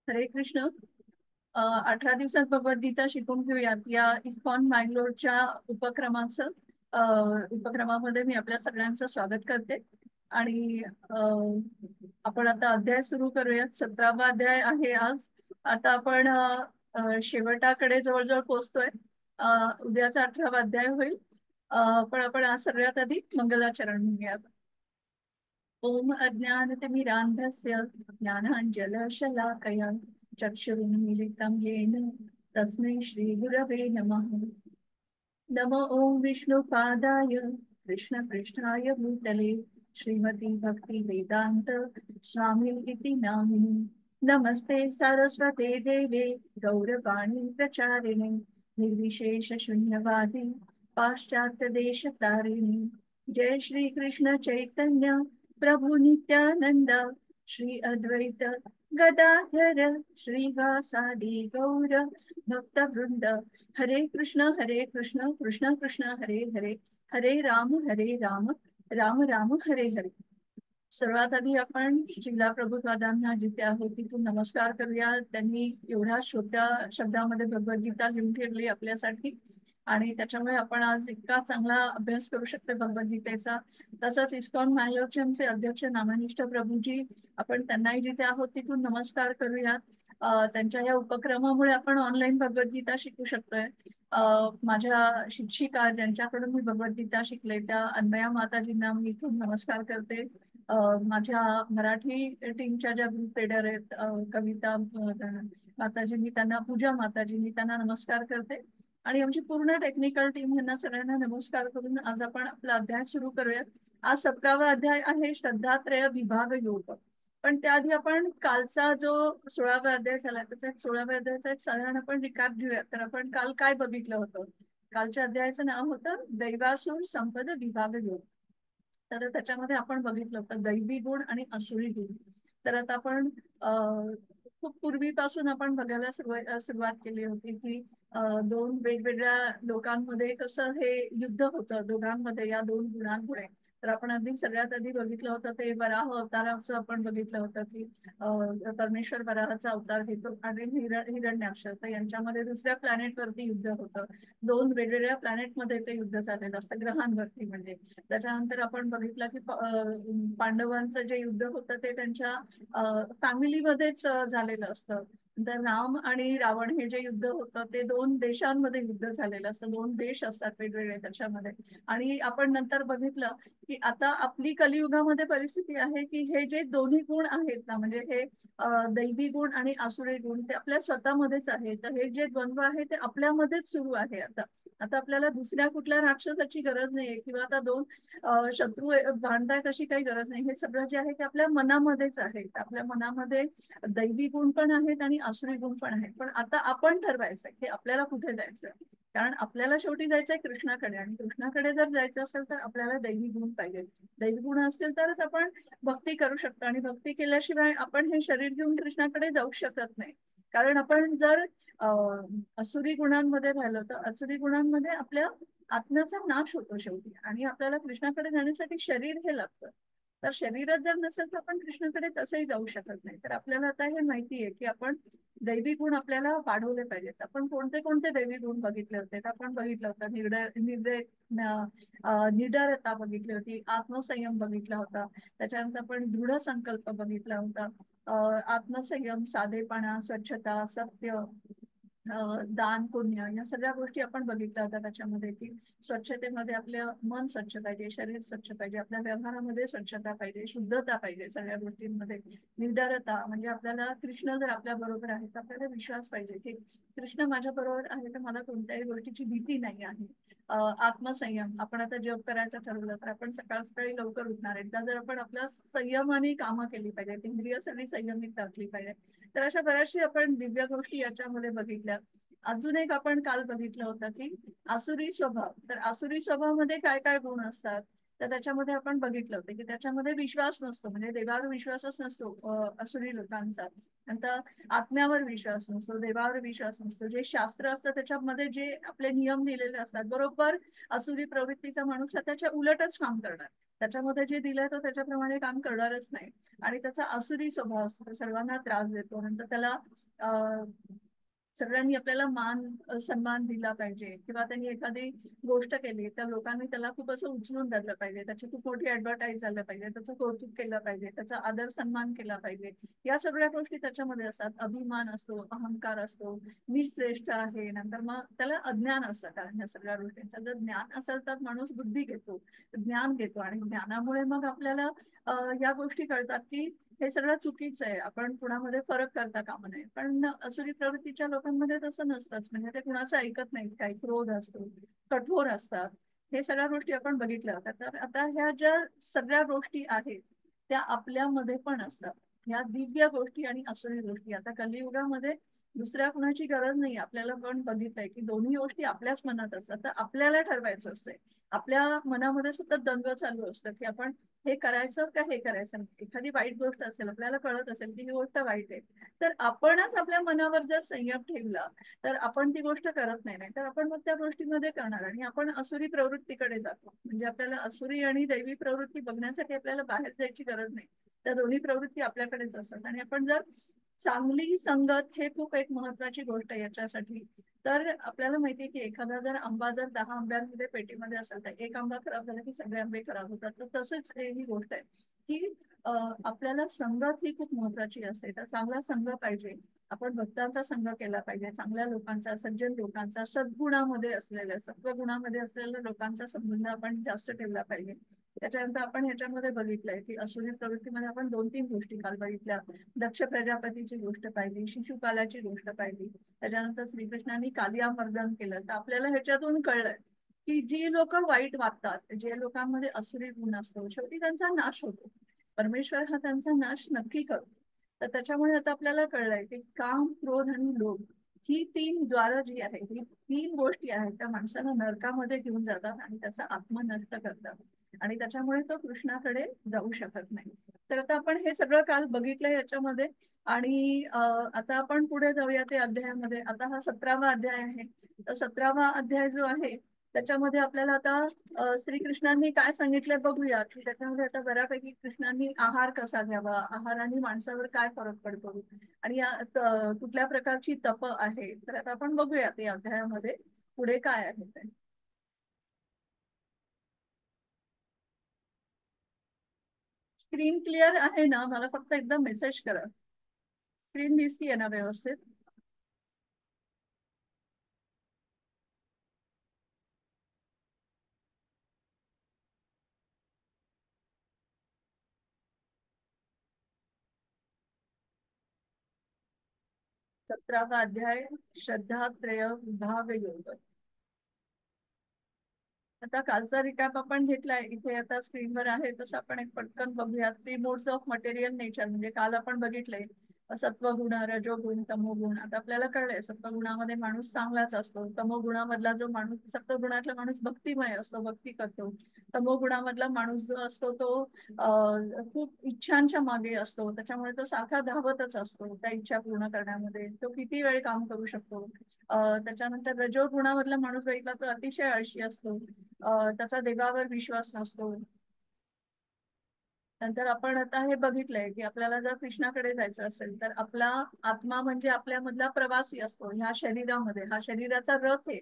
हरे कृष्ण. 18 दिवसात भगवद्गीता शिकून घेऊयात या इस्कॉन मँगलोरच्या उपक्रमाचं अ, उपक्रमामध्ये मी आपल्या सगळ्यांचं स्वागत करते. आणि आपण आता अध्याय सुरू करूयात. 17वा अध्याय आहे आज. आता आपण शेवटाकडे जवळजवळ पोहोचतोय. उद्याचा 18वा अध्याय होईल. पण आपण आज सगळ्यात आधी मंगलाचरण म्हणूयात. ओम अज्ञानतिमिरान्धस्य ज्ञानाञ्जनशलाकया चक्षुरुन्मीलितं येन तस्मै श्रीगुरवे नमः। नमो ओम विष्णुपादाय कृष्णपृष्ठाय भूतले श्रीमती भक्ति वेदांत स्वामी इति नामिने। नमस्ते सारस्वते देवे गौरवाणी प्रचारिणे निर्विशेष शून्यवादी पाश्चात्य देश तारिणी। जय श्री कृष्ण चैतन्य प्रभु नित्यानंद श्री अद्वैत गदाधर श्रीवासादि गौर भक्त वृंद। हरे कृष्ण कृष्ण कृष्ण हरे हरे, हरे राम राम राम हरे हरे। सर्वात आधी आपण श्रीला प्रभुपादांना जिथे आहोत तिथून नमस्कार करूया. त्यांनी एवढ्या छोट्या शब्दामध्ये भगवद्गीता लिहून ठेवली आपल्यासाठी आणि त्याच्यामुळे आपण आज इतका चांगला अभ्यास करू शकतो भगवद्गीतेचा. तसंच इस्कॉन मँगलोरचे आमचे अध्यक्ष नामनिष्ठ प्रभूजी, आपण त्यांनाही जिथे आहोत तिथून नमस्कार करूयात. त्यांच्या या उपक्रमामुळे आपण ऑनलाईन भगवद्गीता शिकू शकतोय. माझ्या शिक्षिका ज्यांच्याकडून मी भगवद्गीता शिकले त्या अन्मया माताजींना मी इथून नमस्कार करते. माझ्या मराठी टीमच्या ज्या ग्रुप लीडर आहेत, कविता माताजी, मी त्यांना, पूजा माताजी, मी त्यांना नमस्कार करते. आणि आमची पूर्ण टेक्निकल टीम यांना सगळ्यांना नमस्कार करून आज आपण आपला अध्याय सुरू करूयात. आज 17वा अध्याय आहे श्रद्धात्रय विभाग योग. पण त्याआधी आपण कालचा जो 16वा अध्याय झाला त्याचा 16व्या अध्यायाचा एक साधारण आपण रिकॅप घेऊयात. तर आपण काल काय बघितलं होतं? कालच्या अध्यायाचं नाव होतं दैवासुर संपद विभाग योग. तर त्याच्यामध्ये आपण बघितलं होतं दैवी गुण आणि असुरी गुण. तर आता आपण खूप पूर्वीपासून आपण बघायला सुरुवात केली होती की दोन वेगवेगळ्या लोकांमध्ये कसं हे युद्ध होतं दोघांमध्ये या दोन गुणांमुळे. तर आपण आधी सगळ्यात आधी बघितलं होतं ते वराह अवताराचं आपण बघितलं होतं की परमेश्वर वराहाचा अवतार घेतो आणि हिरण्याक्ष, तर यांच्यामध्ये दुसऱ्या प्लॅनेटवरती युद्ध होतं. दोन वेगवेगळ्या प्लॅनेटमध्ये ते युद्ध झालेलं असतं, ग्रहांवरती म्हणजे. त्याच्यानंतर आपण बघितलं की पांडवांचं जे युद्ध होतं ते त्यांच्या फॅमिलीमध्येच झालेलं असतं. तर राम आणि रावण हे जे युद्ध होतं ते दोन देशांमध्ये युद्ध झालेलं असतं. दोन देश असतात वेगवेगळे त्याच्यामध्ये. आणि आपण नंतर बघितलं की आता आपली कलियुगामध्ये परिस्थिती आहे की हे जे दोन्ही गुण आहेत ना, म्हणजे हे दैवी गुण आणि आसुरी गुण, ते आपल्या स्वतःमध्येच आहे. तर हे जे द्वंद्व आहे ते आपल्यामध्येच सुरू आहे आता. आता आपल्याला दुसऱ्या कुठल्या राक्षसाची गरज नाहीये किंवा आता दोन शत्रू भांडतायत अशी काही गरज नाही. हे सगळं जे आहे ते आपल्या मनामध्येच आहे. आपल्या मनामध्ये दैवी गुण पण आहेत आणि आसुरी गुण पण आहेत. पण आता आपण ठरवायचंय की आपल्याला कुठे जायचंय. कारण आपल्याला शेवटी जायचंय कृष्णाकडे, आणि कृष्णाकडे जर जायचं असेल तर आपल्याला दैवी गुण पाहिजे. दैवी गुण असतील तरच आपण भक्ती करू शकतो, आणि भक्ती केल्याशिवाय आपण हे शरीर घेऊन कृष्णाकडे जाऊ शकत नाही. कारण आपण जर असुरी गुणांमध्ये राहिलो तर असुरी गुणांमध्ये आपल्या आत्म्याचा नाश होतो शेवटी, आणि आपल्याला कृष्णाकडे जाण्यासाठी शरीर हे लागतं. तर शरीरात जर नसेल तर आपण कृष्णाकडे तसंही जाऊ शकत नाही. तर आपल्याला आता हे माहिती आहे की आपण दैवी गुण आपल्याला वाढवले पाहिजेत. आपण कोणते कोणते दैवी गुण बघितले होते? तर आपण बघितलं होतं निडरता बघितली होती, आत्मसंयम बघितला होता, त्याच्यानंतर आपण दृढ संकल्प बघितला होता, आत्मसंयम, साधेपणा, स्वच्छता, सत्य, दान, पुण्य, या सगळ्या गोष्टी आपण बघितल्या होत्या त्याच्यामध्ये. की स्वच्छतेमध्ये आपलं मन स्वच्छ पाहिजे, शरीर स्वच्छ पाहिजे, आपल्या व्यवहारामध्ये स्वच्छता पाहिजे, शुद्धता पाहिजे सगळ्या गोष्टींमध्ये. निर्धारता म्हणजे आपल्याला कृष्ण जर आपल्या बरोबर आहे तर आपल्याला विश्वास पाहिजे की कृष्ण माझ्या बरोबर आहे तर मला कोणत्याही गोष्टीची भीती नाही आहे. आत्मसंयम, आपण आता जप करायचं ठरवलं तर आपण सकाळ सकाळी लवकर उठणार. एकदा जर आपण आपल्या संयमाने कामं केली पाहिजे, इंद्रिय सगळी संयमित राखली पाहिजे. तर अशा बऱ्याचशा आपण दिव्य गोष्टी याच्यामध्ये बघितल्या. अजून एक आपण काल बघितलं होतं की आसुरी स्वभाव. तर आसुरी स्वभावामध्ये काय काय गुण असतात? तर त्याच्यामध्ये आपण बघितलं होतं की त्याच्यामध्ये विश्वास नसतो, म्हणजे देवावर विश्वासच नसतो असुरी लोकांचा. नंतर आत्म्यावर विश्वास नसतो, देवावर विश्वास नसतो. जे शास्त्र असतं त्याच्यामध्ये जे आपले नियम लिहिलेले असतात, बरोबर असुरी प्रवृत्तीचा माणूस हा त्याच्या उलटच काम करणार. त्याच्यामध्ये जे दिलंय तो त्याच्याप्रमाणे काम करणारच नाही. आणि त्याचा असुरी स्वभाव असतो, तो सर्वांना त्रास देतो. नंतर त्याला अं सगळ्यांनी आपल्याला मान सन्मान दिला पाहिजे, किंवा त्यांनी एखादी गोष्ट केली तर लोकांनी त्याला खूप असं उचलून धरलं पाहिजे, त्याची खूप मोठी ऍडव्हर्टाईज झालं पाहिजे, त्याचं कौतुक केलं पाहिजे, त्याचा आदर सन्मान केला पाहिजे. या सगळ्या गोष्टी त्याच्यामध्ये असतात. अभिमान असतो, अहंकार असतो, मी श्रेष्ठ आहे. नंतर मग त्याला अज्ञान असतं, कारण या सगळ्या गोष्टींचं जर ज्ञान असेल तर माणूस बुद्धी घेतो, ज्ञान घेतो, आणि ज्ञानामुळे मग आपल्याला या गोष्टी कळतात की हे सगळं चुकीचं आहे, आपण कुणामध्ये फरक करता कामा नये. पण असुरी प्रवृत्तीच्या लोकांमध्ये तसं नसतंच, म्हणजे ते कुणाचं ऐकत नाहीत, काही क्रोध असतो, कठोर असतात. हे सगळ्या गोष्टी आपण बघितल्या होत्या. तर आता ह्या ज्या सगळ्या गोष्टी आहेत त्या आपल्यामध्ये पण असतात, ह्या दिव्य गोष्टी आणि असुरी गोष्टी. आता कलियुगामध्ये दुसऱ्या कुणाची गरज नाही, आपल्याला पण बघितलंय की दोन्ही गोष्टी आपल्याच मनात असतात. तर आपल्याला ठरवायचं असतंय, आपल्या मनामध्ये सतत दंग चालू असतं की आपण हे करायचं का हे करायचं नाही. एखादी वाईट गोष्ट असेल, आपल्याला कळत असेल की ही गोष्ट वाईट आहे, तर आपणच आपल्या मनावर जर संयम ठेवला तर आपण ती गोष्ट करत नाही. तर आपण मग त्या गोष्टीमध्ये करणार आणि आपण असुरी प्रवृत्तीकडे जातो. म्हणजे आपल्याला असुरी आणि दैवी प्रवृत्ती बघण्यासाठी आपल्याला बाहेर जायची गरज नाही, त्या दोन्ही प्रवृत्ती आपल्याकडेच असतात. आणि आपण जर चांगली संगत, हे खूप एक महत्वाची गोष्ट आहे याच्यासाठी. तर आपल्याला माहितीये की एखादा जर आंबा जर 10 आंब्यांमध्ये पेटीमध्ये असेल तर एक आंबा खराब झाला की सगळे आंबे खराब होतात. तर तसंच ही गोष्ट आहे की आपल्याला संगत ही खूप महत्वाची असते. तर चांगला संघ पाहिजे, आपण भक्तांचा संघ केला पाहिजे, चांगल्या लोकांचा, सज्जन लोकांचा, सद्गुणामध्ये असलेल्या, सत्वगुणामध्ये असलेल्या लोकांचा संबंध आपण जास्त ठेवला पाहिजे. त्याच्यानंतर आपण ह्याच्यामध्ये बघितलंय की असुरी प्रवृत्तीमध्ये आपण 2-3 गोष्टी काल बघितल्या. दक्ष प्रजापतीची गोष्ट पाहिली, शिशुपालाची गोष्ट पाहिली, त्याच्यानंतर श्रीकृष्णांनी कालिया मर्दन केलं. तर आपल्याला ह्याच्यातून कळलंय की जी लोक वाईट वागतात, जे लोकांमध्ये असुरी गुण असतो, शेवटी त्यांचा नाश होतो. परमेश्वर हा त्यांचा नाश नक्की करतो. तर त्याच्यामुळे आता आपल्याला कळलंय की काम, क्रोध आणि लोभ ही 3 द्वार जी आहेत, ही 3 गोष्टी आहेत, त्या माणसाला नरकामध्ये घेऊन जातात आणि त्याचा आत्मा नष्ट करतात. आणि त्याच्यामुळे तो कृष्णाकडे जाऊ शकत नाही. तर आता आपण हे सगळं काल बघितलं याच्यामध्ये. आणि आता आपण पुढे जाऊया ते अध्यायामध्ये. आता हा 17वा अध्याय आहे. तर 17वा अध्याय जो आहे त्याच्यामध्ये आपल्याला आता श्रीकृष्णांनी काय सांगितलंय बघूया. की त्याच्यामध्ये आता बऱ्यापैकी कृष्णांनी आहार कसा घ्यावा, आहाराने माणसावर काय फरक पडतो, आणि कुठल्या प्रकारची तप आहे. तर आता आपण बघूया ते अध्यायामध्ये पुढे काय आहे ते. स्क्रीन क्लिअर आहे ना? मला फक्त एकदा मेसेज करा. स्क्रीन दिसतीये ना व्यवस्थित? 17वा अध्याय, श्रद्धात्रय विभाग योग. आता कालचा रिकॅप आपण घेतलाय, इथे आता स्क्रीनवर आहे तसं आपण एक पटकन बघूया. 3 मोड्स ऑफ मटेरियल नेचर, म्हणजे काल आपण बघितलंय सत्वगुण, रजोगुण, तमोगुण. आता आपल्याला कळलंय सत्वगुणामध्ये माणूस चांगलाच असतो, तमोगुणामधला जो माणूस, सत्वगुणातला माणूस भक्तिमय असतो, भक्ती करतो. तमोगुणामधला माणूस जो असतो तो खूप इच्छांच्या मागे असतो, त्याच्यामुळे तो सारखा धावतच असतो त्या इच्छा पूर्ण करण्यामध्ये, तो किती वेळ काम करू शकतो. त्याच्यानंतर रजोगुणामधला माणूस बघितला तो अतिशय आळशी असतो, त्याचा देवावर विश्वास नसतो. नंतर आपण आता हे बघितलंय की आपल्याला जर कृष्णाकडे जायचं असेल तर आपला आत्मा म्हणजे आपल्यामधला प्रवासी असतो ह्या शरीरामध्ये, हा शरीराचा रथ आहे.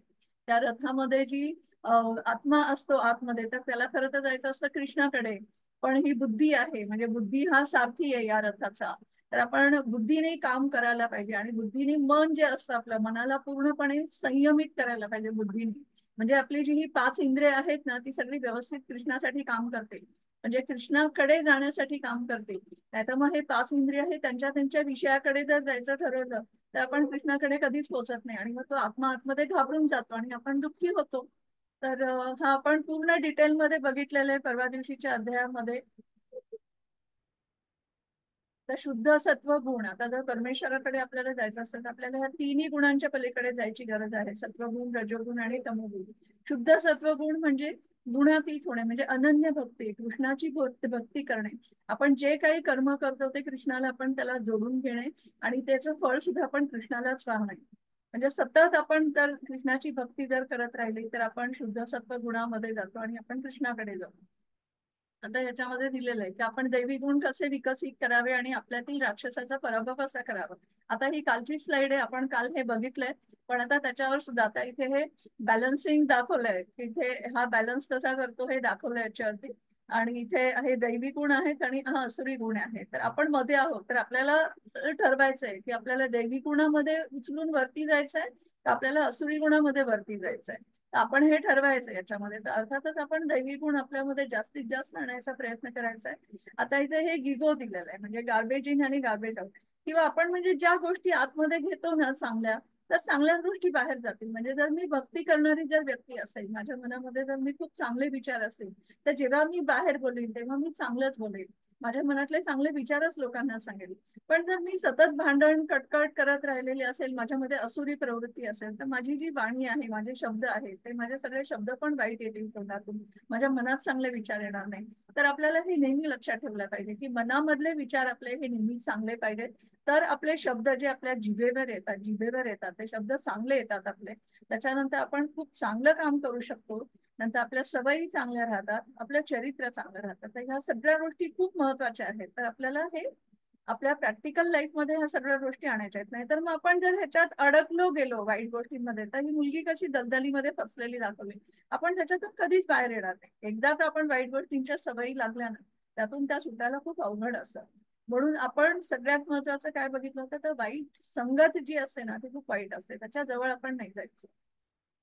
त्या रथामध्ये जी आत्मा असतो आतमध्ये, तर त्याला खरं तर जायचं असतं कृष्णाकडे. पण ही बुद्धी आहे, म्हणजे बुद्धी हा सारथी आहे या रथाचा. तर आपण बुद्धीने काम करायला पाहिजे, आणि बुद्धीने मन जे असतं आपल्या मनाला पूर्णपणे संयमित करायला पाहिजे बुद्धीने. म्हणजे आपली जी ही 5 इंद्रिय आहेत ना, ती सगळी व्यवस्थित कृष्णासाठी काम करते, म्हणजे कृष्णाकडे जाण्यासाठी काम करते. नाहीतर मग हे 5 इंद्रिय हे त्यांच्या त्यांच्या विषयाकडे जर जायचं ठरवलं तर आपण कृष्णाकडे कधीच पोहोचत नाही, आणि मग तो आत्मा आतमध्ये घाबरून जातो आणि आपण दुःखी होतो. तर हा आपण पूर्ण डिटेलमध्ये बघितलेलं आहे परवा दिवशीच्या अध्यायामध्ये. तर शुद्ध सत्व गुण, आता जर परमेश्वराकडे आपल्याला जायचं असेल तर आपल्याला ह्या 3ही गुणांच्या पलीकडे जायची गरज आहे, सत्वगुण, रजोगुण आणि तमोगुण. शुद्ध सत्वगुण म्हणजे गुणातीत होणे म्हणजे अनन्य भक्ती, कृष्णाची भक्ती करणे. आपण जे काही कर्म करतो ते कृष्णाला आपण त्याला जोडून घेणे आणि त्याचं फळ सुद्धा आपण कृष्णालाच पाहणे. म्हणजे सतत आपण जर कृष्णाची भक्ती जर करत राहिली तर आपण शुद्ध सत्व गुणामध्ये जातो आणि आपण कृष्णाकडे जातो. आता याच्यामध्ये दिलेलं आहे की आपण दैवी गुण कसे विकसित करावे आणि आपल्यातील राक्षसाचा पराभव कसा करावा. आता ही कालची स्लाइड आहे, आपण काल हे बघितलंय, पण आता त्याच्यावर सुद्धा आता इथे हे बॅलन्सिंग दाखवलंय, इथे हा बॅलन्स कसा करतो हे दाखवलंय याच्यावरती. आणि इथे हे दैवी गुण आहेत आणि हा असुरी गुण आहे. तर आपण मध्ये आहोत, तर आपल्याला ठरवायचंय की आपल्याला दैवी गुणामध्ये उचलून वरती जायचंय का आपल्याला असुरी गुणामध्ये वरती जायचंय. आपण हे ठरवायचं याच्यामध्ये. तर अर्थातच आपण दैवी गुण आपल्यामध्ये जास्तीत जास्त आणायचा प्रयत्न करायचा आहे. आता इथे हे गिगो दिलेलं आहे, म्हणजे गार्बेज इन आणि गार्बेज आउट. किंवा आपण म्हणजे ज्या गोष्टी आतमध्ये घेतो ना चांगल्या, तर चांगल्याच गोष्टी बाहेर जातील. म्हणजे जर मी भक्ती करणारी जर व्यक्ती असेल, माझ्या मनामध्ये जर मी खूप चांगले विचार असेल, तर जेव्हा मी बाहेर बोलेन तेव्हा मी चांगलंच बोलेन, माझ्या मनातले चांगले विचारच लोकांना सांगेल. पण जर मी सतत भांडण कटकट करत राहिलेली असेल, माझ्यामध्ये असुरी प्रवृत्ती असेल, तर माझी जी वाणी आहे, माझे शब्द आहेत, ते माझे सगळे शब्द पण वाईट येतील तोंडातून, माझ्या मनात चांगले विचार येणार नाही. तर आपल्याला हे नेहमी लक्षात ठेवलं पाहिजे की मनामधले विचार आपले हे नेहमी चांगले पाहिजेत. तर आपले शब्द जे आपल्या जिभेवर येतात ते शब्द चांगले येतात आपले. त्याच्यानंतर आपण खूप चांगलं काम करू शकतो. नंतर आपल्या सवयी चांगल्या राहतात, आपलं चरित्र चांगलं राहतं. तर ह्या सगळ्या गोष्टी खूप महत्वाच्या आहेत. तर आपल्याला हे आपल्या प्रॅक्टिकल लाईफमध्ये ह्या सगळ्या गोष्टी आणायच्या आहेत. नाहीतर मग आपण जर ह्याच्यात अडकलो गेलो वाईट गोष्टींमध्ये, तर ही मुलगी कशी दलदलीमध्ये फसलेली दाखवली, आपण त्याच्यातून कधीच बाहेर येणार नाही. एकदा का आपण वाईट गोष्टींच्या सवयी लागल्या ना, त्यातून त्या सुटायला खूप अवघड असतं. म्हणून आपण सगळ्यात महत्वाचं काय बघितलं होतं, तर वाईट संगत जी असते ना ती खूप वाईट असते, त्याच्या जवळ आपण नाही जायचं.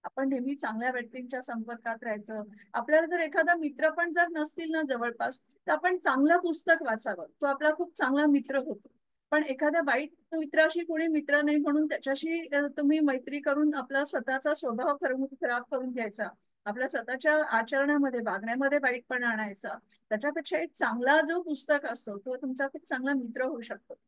आपण नेहमी चांगल्या व्यक्तींच्या संपर्कात राहायचं. आपल्याला जर एखादा मित्र पण जर नसतील ना जवळपास, तर आपण चांगलं पुस्तक वाचावं, तो आपला खूप चांगला मित्र होतो. पण एखाद्या वाईट मित्राशी कोणी मित्र नाही म्हणून त्याच्याशी तुम्ही मैत्री करून आपला स्वतःचा स्वभाव खराब करून घ्यायचा, आपल्या स्वतःच्या आचरणामध्ये वागण्यामध्ये वाईटपणा आणायचा. त्याच्यापेक्षा एक चांगला जो पुस्तक असतो तो तुमचा खूप चांगला मित्र होऊ शकतो.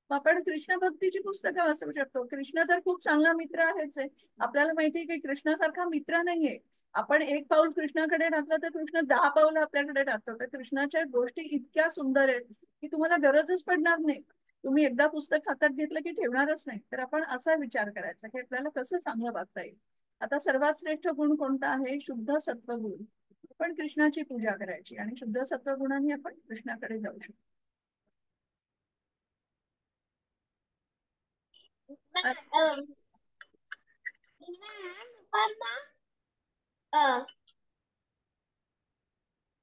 आपण कृष्ण भक्तीची पुस्तकं वाचू शकतो. कृष्ण तर खूप चांगला मित्र आहेच आहे. आपल्याला माहिती आहे की कृष्णासारखा मित्र नाहीये. आपण एक पाऊल कृष्णाकडे टाकलं तर कृष्ण 10 पाऊल आपल्याकडे टाकतो. तर कृष्णाच्या गोष्टी इतक्या सुंदर आहेत की तुम्हाला गरजच पडणार नाही. तुम्ही एकदा पुस्तक हातात घेतलं की ठेवणारच नाही. तर आपण असा विचार करायचा की आपल्याला कसं चांगलं वागता येईल. आता सर्वात श्रेष्ठ गुण कोणता आहे? शुद्ध सत्वगुण. आपण कृष्णाची पूजा करायची आणि शुद्ध सत्वगुणांनी आपण कृष्णाकडे जाऊ शकतो.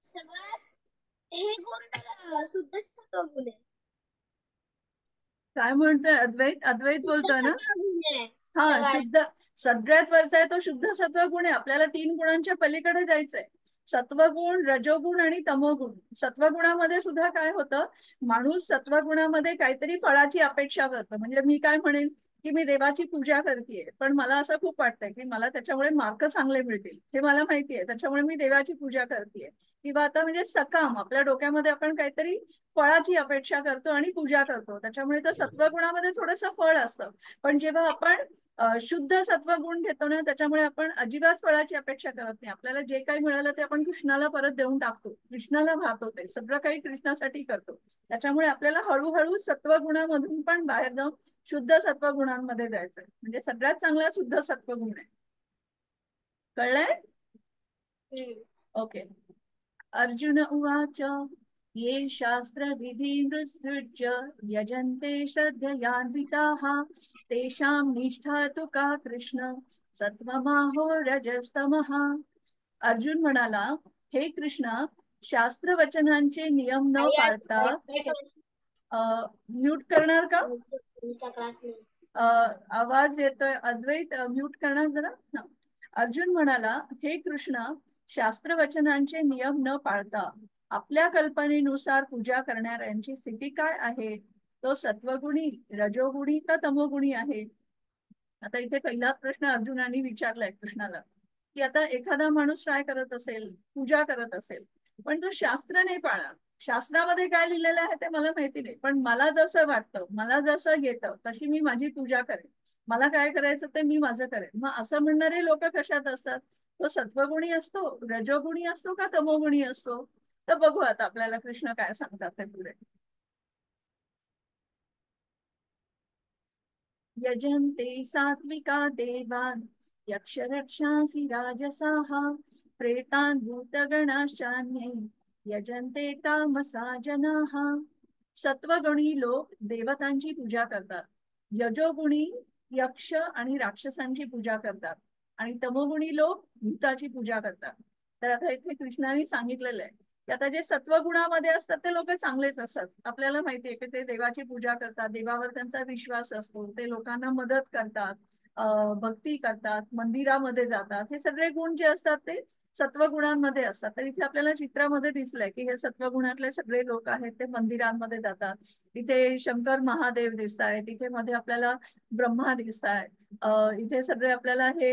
सगळ्यात हे गुण तर शुद्ध सत्व गुण आहे. काय म्हणतोय अद्वैत? अद्वैत शुद्ध बोलतोय ना? सत्व गुण आहे हा, सगळ्यात. शुद्ध. सगळ्यात वरचा आहे तो शुद्ध सत्वगुण आहे. आपल्याला 3 गुणांच्या पलीकडे जायचंय. सत्वगुण, रजोगुण आणि तमोगुण. सत्वगुणामध्ये सुद्धा काय होतं, माणूस सत्वगुणामध्ये काहीतरी फळाची अपेक्षा करतो. म्हणजे मी काय म्हणेन की मी देवाची पूजा करतेय, पण मला असं खूप वाटतंय की मला त्याच्यामुळे मार्क चांगले मिळतील, हे मला माहितीये, त्याच्यामुळे मी देवाची पूजा करतेय. किंवा आता म्हणजे सकाम, आपल्या डोक्यामध्ये आपण काहीतरी फळाची अपेक्षा करतो आणि पूजा करतो, त्याच्यामुळे तर सत्वगुणामध्ये थोडंसं फळ असतं. पण जेव्हा आपण शुद्ध सत्वगुण घेतो ना, त्याच्यामुळे आपण अजिबात फळाची अपेक्षा करत नाही. आपल्याला जे काही मिळालं ते आपण कृष्णाला परत देऊन टाकतो, कृष्णाला वाहतो, ते सगळं काही कृष्णासाठी करतो. त्याच्यामुळे आपल्याला हळूहळू सत्वगुणामधून पण बाहेर जाऊन शुद्ध सत्वगुणांमध्ये जायचंय. म्हणजे सगळ्यात चांगला शुद्ध सत्वगुण आहे. कळलंय? ओके. अर्जुन उवाच ये शास्त्रविधिमुत्सृज्य यजन्ते श्रद्धयान्विताः तेषां निष्ठा तु का कृष्ण सत्वमाहो रजस्तमः. अर्जुन म्हणाला, हे कृष्ण, शास्त्र वचनांचे नियम न पाळता म्यूट करणार का? आवाज येतोय अद्वैत, म्यूट करणार जरा. हा. अर्जुन म्हणाला, हे कृष्ण, शास्त्र वचनांचे नियम न पाळता आपल्या कल्पनेनुसार पूजा करणाऱ्यांची स्थिती काय आहे? तो सत्वगुणी, रजोगुणी का तमोगुणी आहे? आता इथे पहिलाच प्रश्न अर्जुनाने विचारलाय कृष्णाला की आता एखादा माणूस काय करत असेल, पूजा करत असेल, पण तो शास्त्र नाही पाळणार. शास्त्रामध्ये काय लिहिलेलं आहे ते मला माहिती नाही, पण मला जसं वाटतं, मला जसं येतं तशी मी माझी पूजा करेन, मला काय करायचं ते मी माझं करेन. मग असं म्हणणारे लोक कशात असतात? तो सत्वगुणी असतो, रजोगुणी असतो का तमोगुणी असतो? तर बघू आता आपल्याला कृष्ण काय सांगतात ते पुढे. यजन्ते सात्विका देवान् यक्षरक्षांसि राजसाः प्रेतान् भूतगणाश्चान्ये यजन्ते तामसा जनाः. सत्वगुणी लोक देवतांची पूजा करतात, यजोगुणी यक्ष आणि राक्षसांची पूजा करतात, आणि तमोगुणी लोक भूताची पूजा करतात. तर आता इथे कृष्णाने सांगितलेलं आहे की आता जे सत्वगुणामध्ये असतात ते लोक चांगलेच असतात. आपल्याला माहितीये की ते देवाची पूजा करतात, देवावर त्यांचा विश्वास असतो, ते लोकांना मदत करतात, भक्ती करतात, मंदिरामध्ये जातात. हे सगळे गुण जे असतात ते सत्वगुणांमध्ये असतात. तर इथे आपल्याला चित्रामध्ये दिसलंय की हे सत्वगुणातले सगळे लोक आहेत ते मंदिरांमध्ये जातात. इथे शंकर महादेव दिसत आहेत, इथे मध्ये आपल्याला ब्रह्मा दिसत आहे, इथे सगळे आपल्याला हे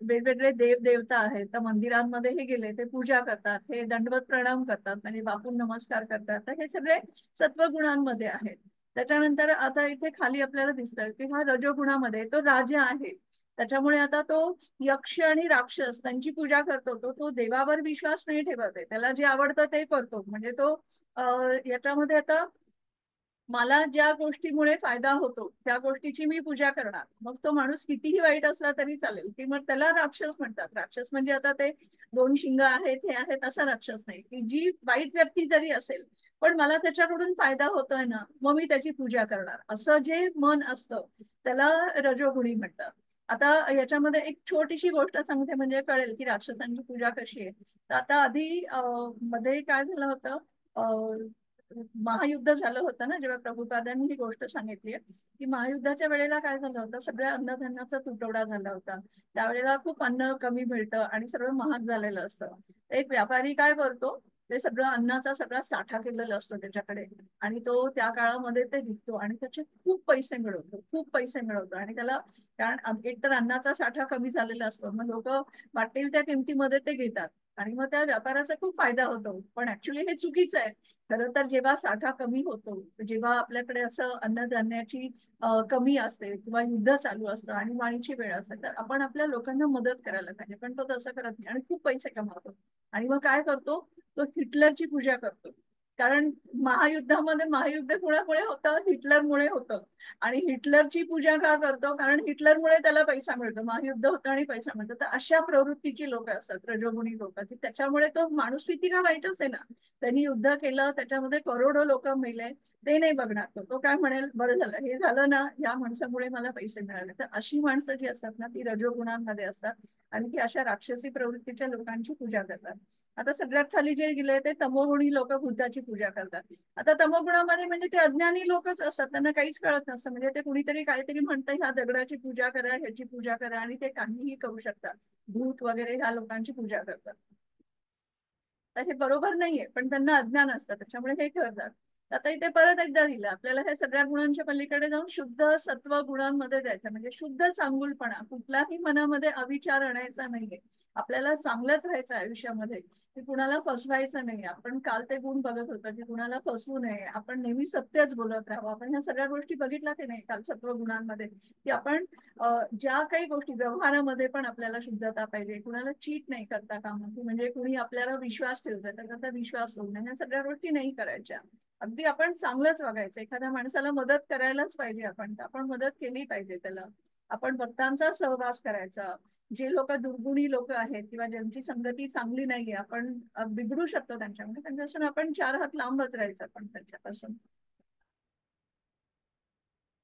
वेगवेगळे देव देवता आहेत. तर मंदिरांमध्ये हे गेले ते पूजा करतात, हे दंडवत प्रणाम करतात, म्हणजे बापून नमस्कार करतात. तर हे सगळे सत्वगुणांमध्ये आहेत. त्याच्यानंतर आता इथे खाली आपल्याला दिसतं की हा रजोगुणामध्ये तो राजा आहे. त्याच्यामुळे आता तो यक्ष आणि राक्षस त्यांची पूजा करतो, तो तो देवावर विश्वास नाही ठेवत आहे, त्याला जे आवडतं ते करतो. म्हणजे तो याच्यामध्ये आता मला ज्या गोष्टीमुळे फायदा होतो त्या गोष्टीची मी पूजा करणार. मग तो माणूस कितीही वाईट असला तरी चालेल, की मग त्याला राक्षस म्हणतात. राक्षस म्हणजे आता ते दोन शिंग आहेत हे आहेत असा राक्षस नाही, की जी वाईट व्यक्ती जरी असेल पण मला त्याच्याकडून फायदा होतोय ना, मग मी त्याची पूजा करणार, असं जे मन असतं त्याला रजोगुणी म्हणतात. आता याच्यामध्ये एक छोटीशी गोष्ट सांगते म्हणजे कळेल की राक्षसांची पूजा कशी आहे. तर आता आधी मध्ये काय झालं होतं, महायुद्ध झालं होतं ना, जेव्हा प्रभुपादांनी ही गोष्ट सांगितली की महायुद्धाच्या वेळेला काय झालं होतं, सगळ्या अन्नधान्याचा तुटवडा झाला होता. त्यावेळेला खूप अन्न कमी मिळतं आणि सगळं महाग झालेलं असतं. एक व्यापारी काय करतो, ते सगळं अन्नाचा सगळा साठा केलेला असतो त्याच्याकडे, आणि तो त्या काळामध्ये ते विकतो आणि त्याचे खूप पैसे मिळवतो, खूप पैसे मिळवतो. आणि त्याला कारण एकतर अन्नाचा साठा कमी झालेला असतो, मग लोक वाटेल त्या किमतीमध्ये ते घेतात आणि मग त्या व्यापाराचा खूप फायदा होतो. पण ऍक्च्युली हे चुकीचं आहे. खरं तर जेव्हा साठा कमी होतो, जेव्हा आपल्याकडे असं अन्नधान्याची कमी असते किंवा युद्ध चालू असतं आणि वाणीची वेळ असते, तर आपण आपल्या लोकांना मदत करायला पाहिजे. पण तो तसं करत नाही आणि खूप पैसे कमावतो. आणि मग काय करतो, तो हिटलरची पूजा करतो. कारण महायुद्धामध्ये महायुद्ध कुणामुळे होतं, हिटलरमुळे होतं. आणि हिटलरची पूजा का करतो, कारण हिटलरमुळे त्याला पैसा मिळतो, महायुद्ध होतं आणि पैसा मिळतो. तर अशा प्रवृत्तीची लोक असतात रजोगुणी लोक, की त्याच्यामुळे तो माणूस किती का वाईटच आहे ना, त्यांनी युद्ध केलं त्याच्यामध्ये करोडो लोक मेले, ते नाही बघणार. तो काय म्हणेल, बरं झालं हे झालं ना, या माणसामुळे मला पैसे मिळाले. तर अशी माणसं जी असतात ना ती रजोगुणांमध्ये असतात आणि ती अशा राक्षसी प्रवृत्तीच्या लोकांची पूजा करतात. आता सगळ्यात खाली जे गेले ते तमोगुणी लोक बुद्धाची पूजा करतात. आता तमोगुणामध्ये म्हणजे ते अज्ञानी लोकच असतात, त्यांना काहीच कळत नसतं. म्हणजे ते कुणीतरी काहीतरी म्हणतं ह्या दगडाची पूजा करा, ह्याची पूजा करा, आणि ते काहीही करू शकतात. भूत वगैरे ह्या लोकांची पूजा करतात. तर हे बरोबर नाहीये, पण त्यांना अज्ञान असतं त्याच्यामुळे हे करतात. आता इथे परत एकदा दिलं आपल्याला हे सगळ्या गुणांच्या पलीकडे जाऊन शुद्ध सत्व गुणांमध्ये जायचं, म्हणजे शुद्ध चांगुलपणा, कुठलाही मनामध्ये अविचार आणायचा नाहीये. आपल्याला चांगलंच राहायचं आयुष्यामध्ये, की कुणाला फसवायचं नाही. आपण काल ते गुण बघत होतो की कुणाला फसवू नये, आपण नेहमी सत्यच बोलत राहावं. आपण ह्या सगळ्या गोष्टी बघितल्या की नाही काल सत्व गुणांमध्ये, की आपण ज्या काही गोष्टी व्यवहारामध्ये पण आपल्याला शुद्धता पाहिजे, कुणाला चीट नाही करता कामा नये, म्हणजे कुणी आपल्याला विश्वास ठेवतं तर त्याचा विश्वास सोडणं, ह्या सगळ्या गोष्टी नाही करायच्या. अगदी आपण चांगलंच वागायचं, एखाद्या माणसाला मदत करायलाच पाहिजे आपण, तर आपण मदत केली पाहिजे त्याला. आपण भक्तांचा सहवास करायचा. जे लोक दुर्गुणी लोक आहेत किंवा ज्यांची संगती चांगली नाहीये, आपण बिघडू शकतो त्यांच्यामध्ये, त्यांच्यापासून आपण चार हात लांबच राहायचं आपण त्यांच्यापासून.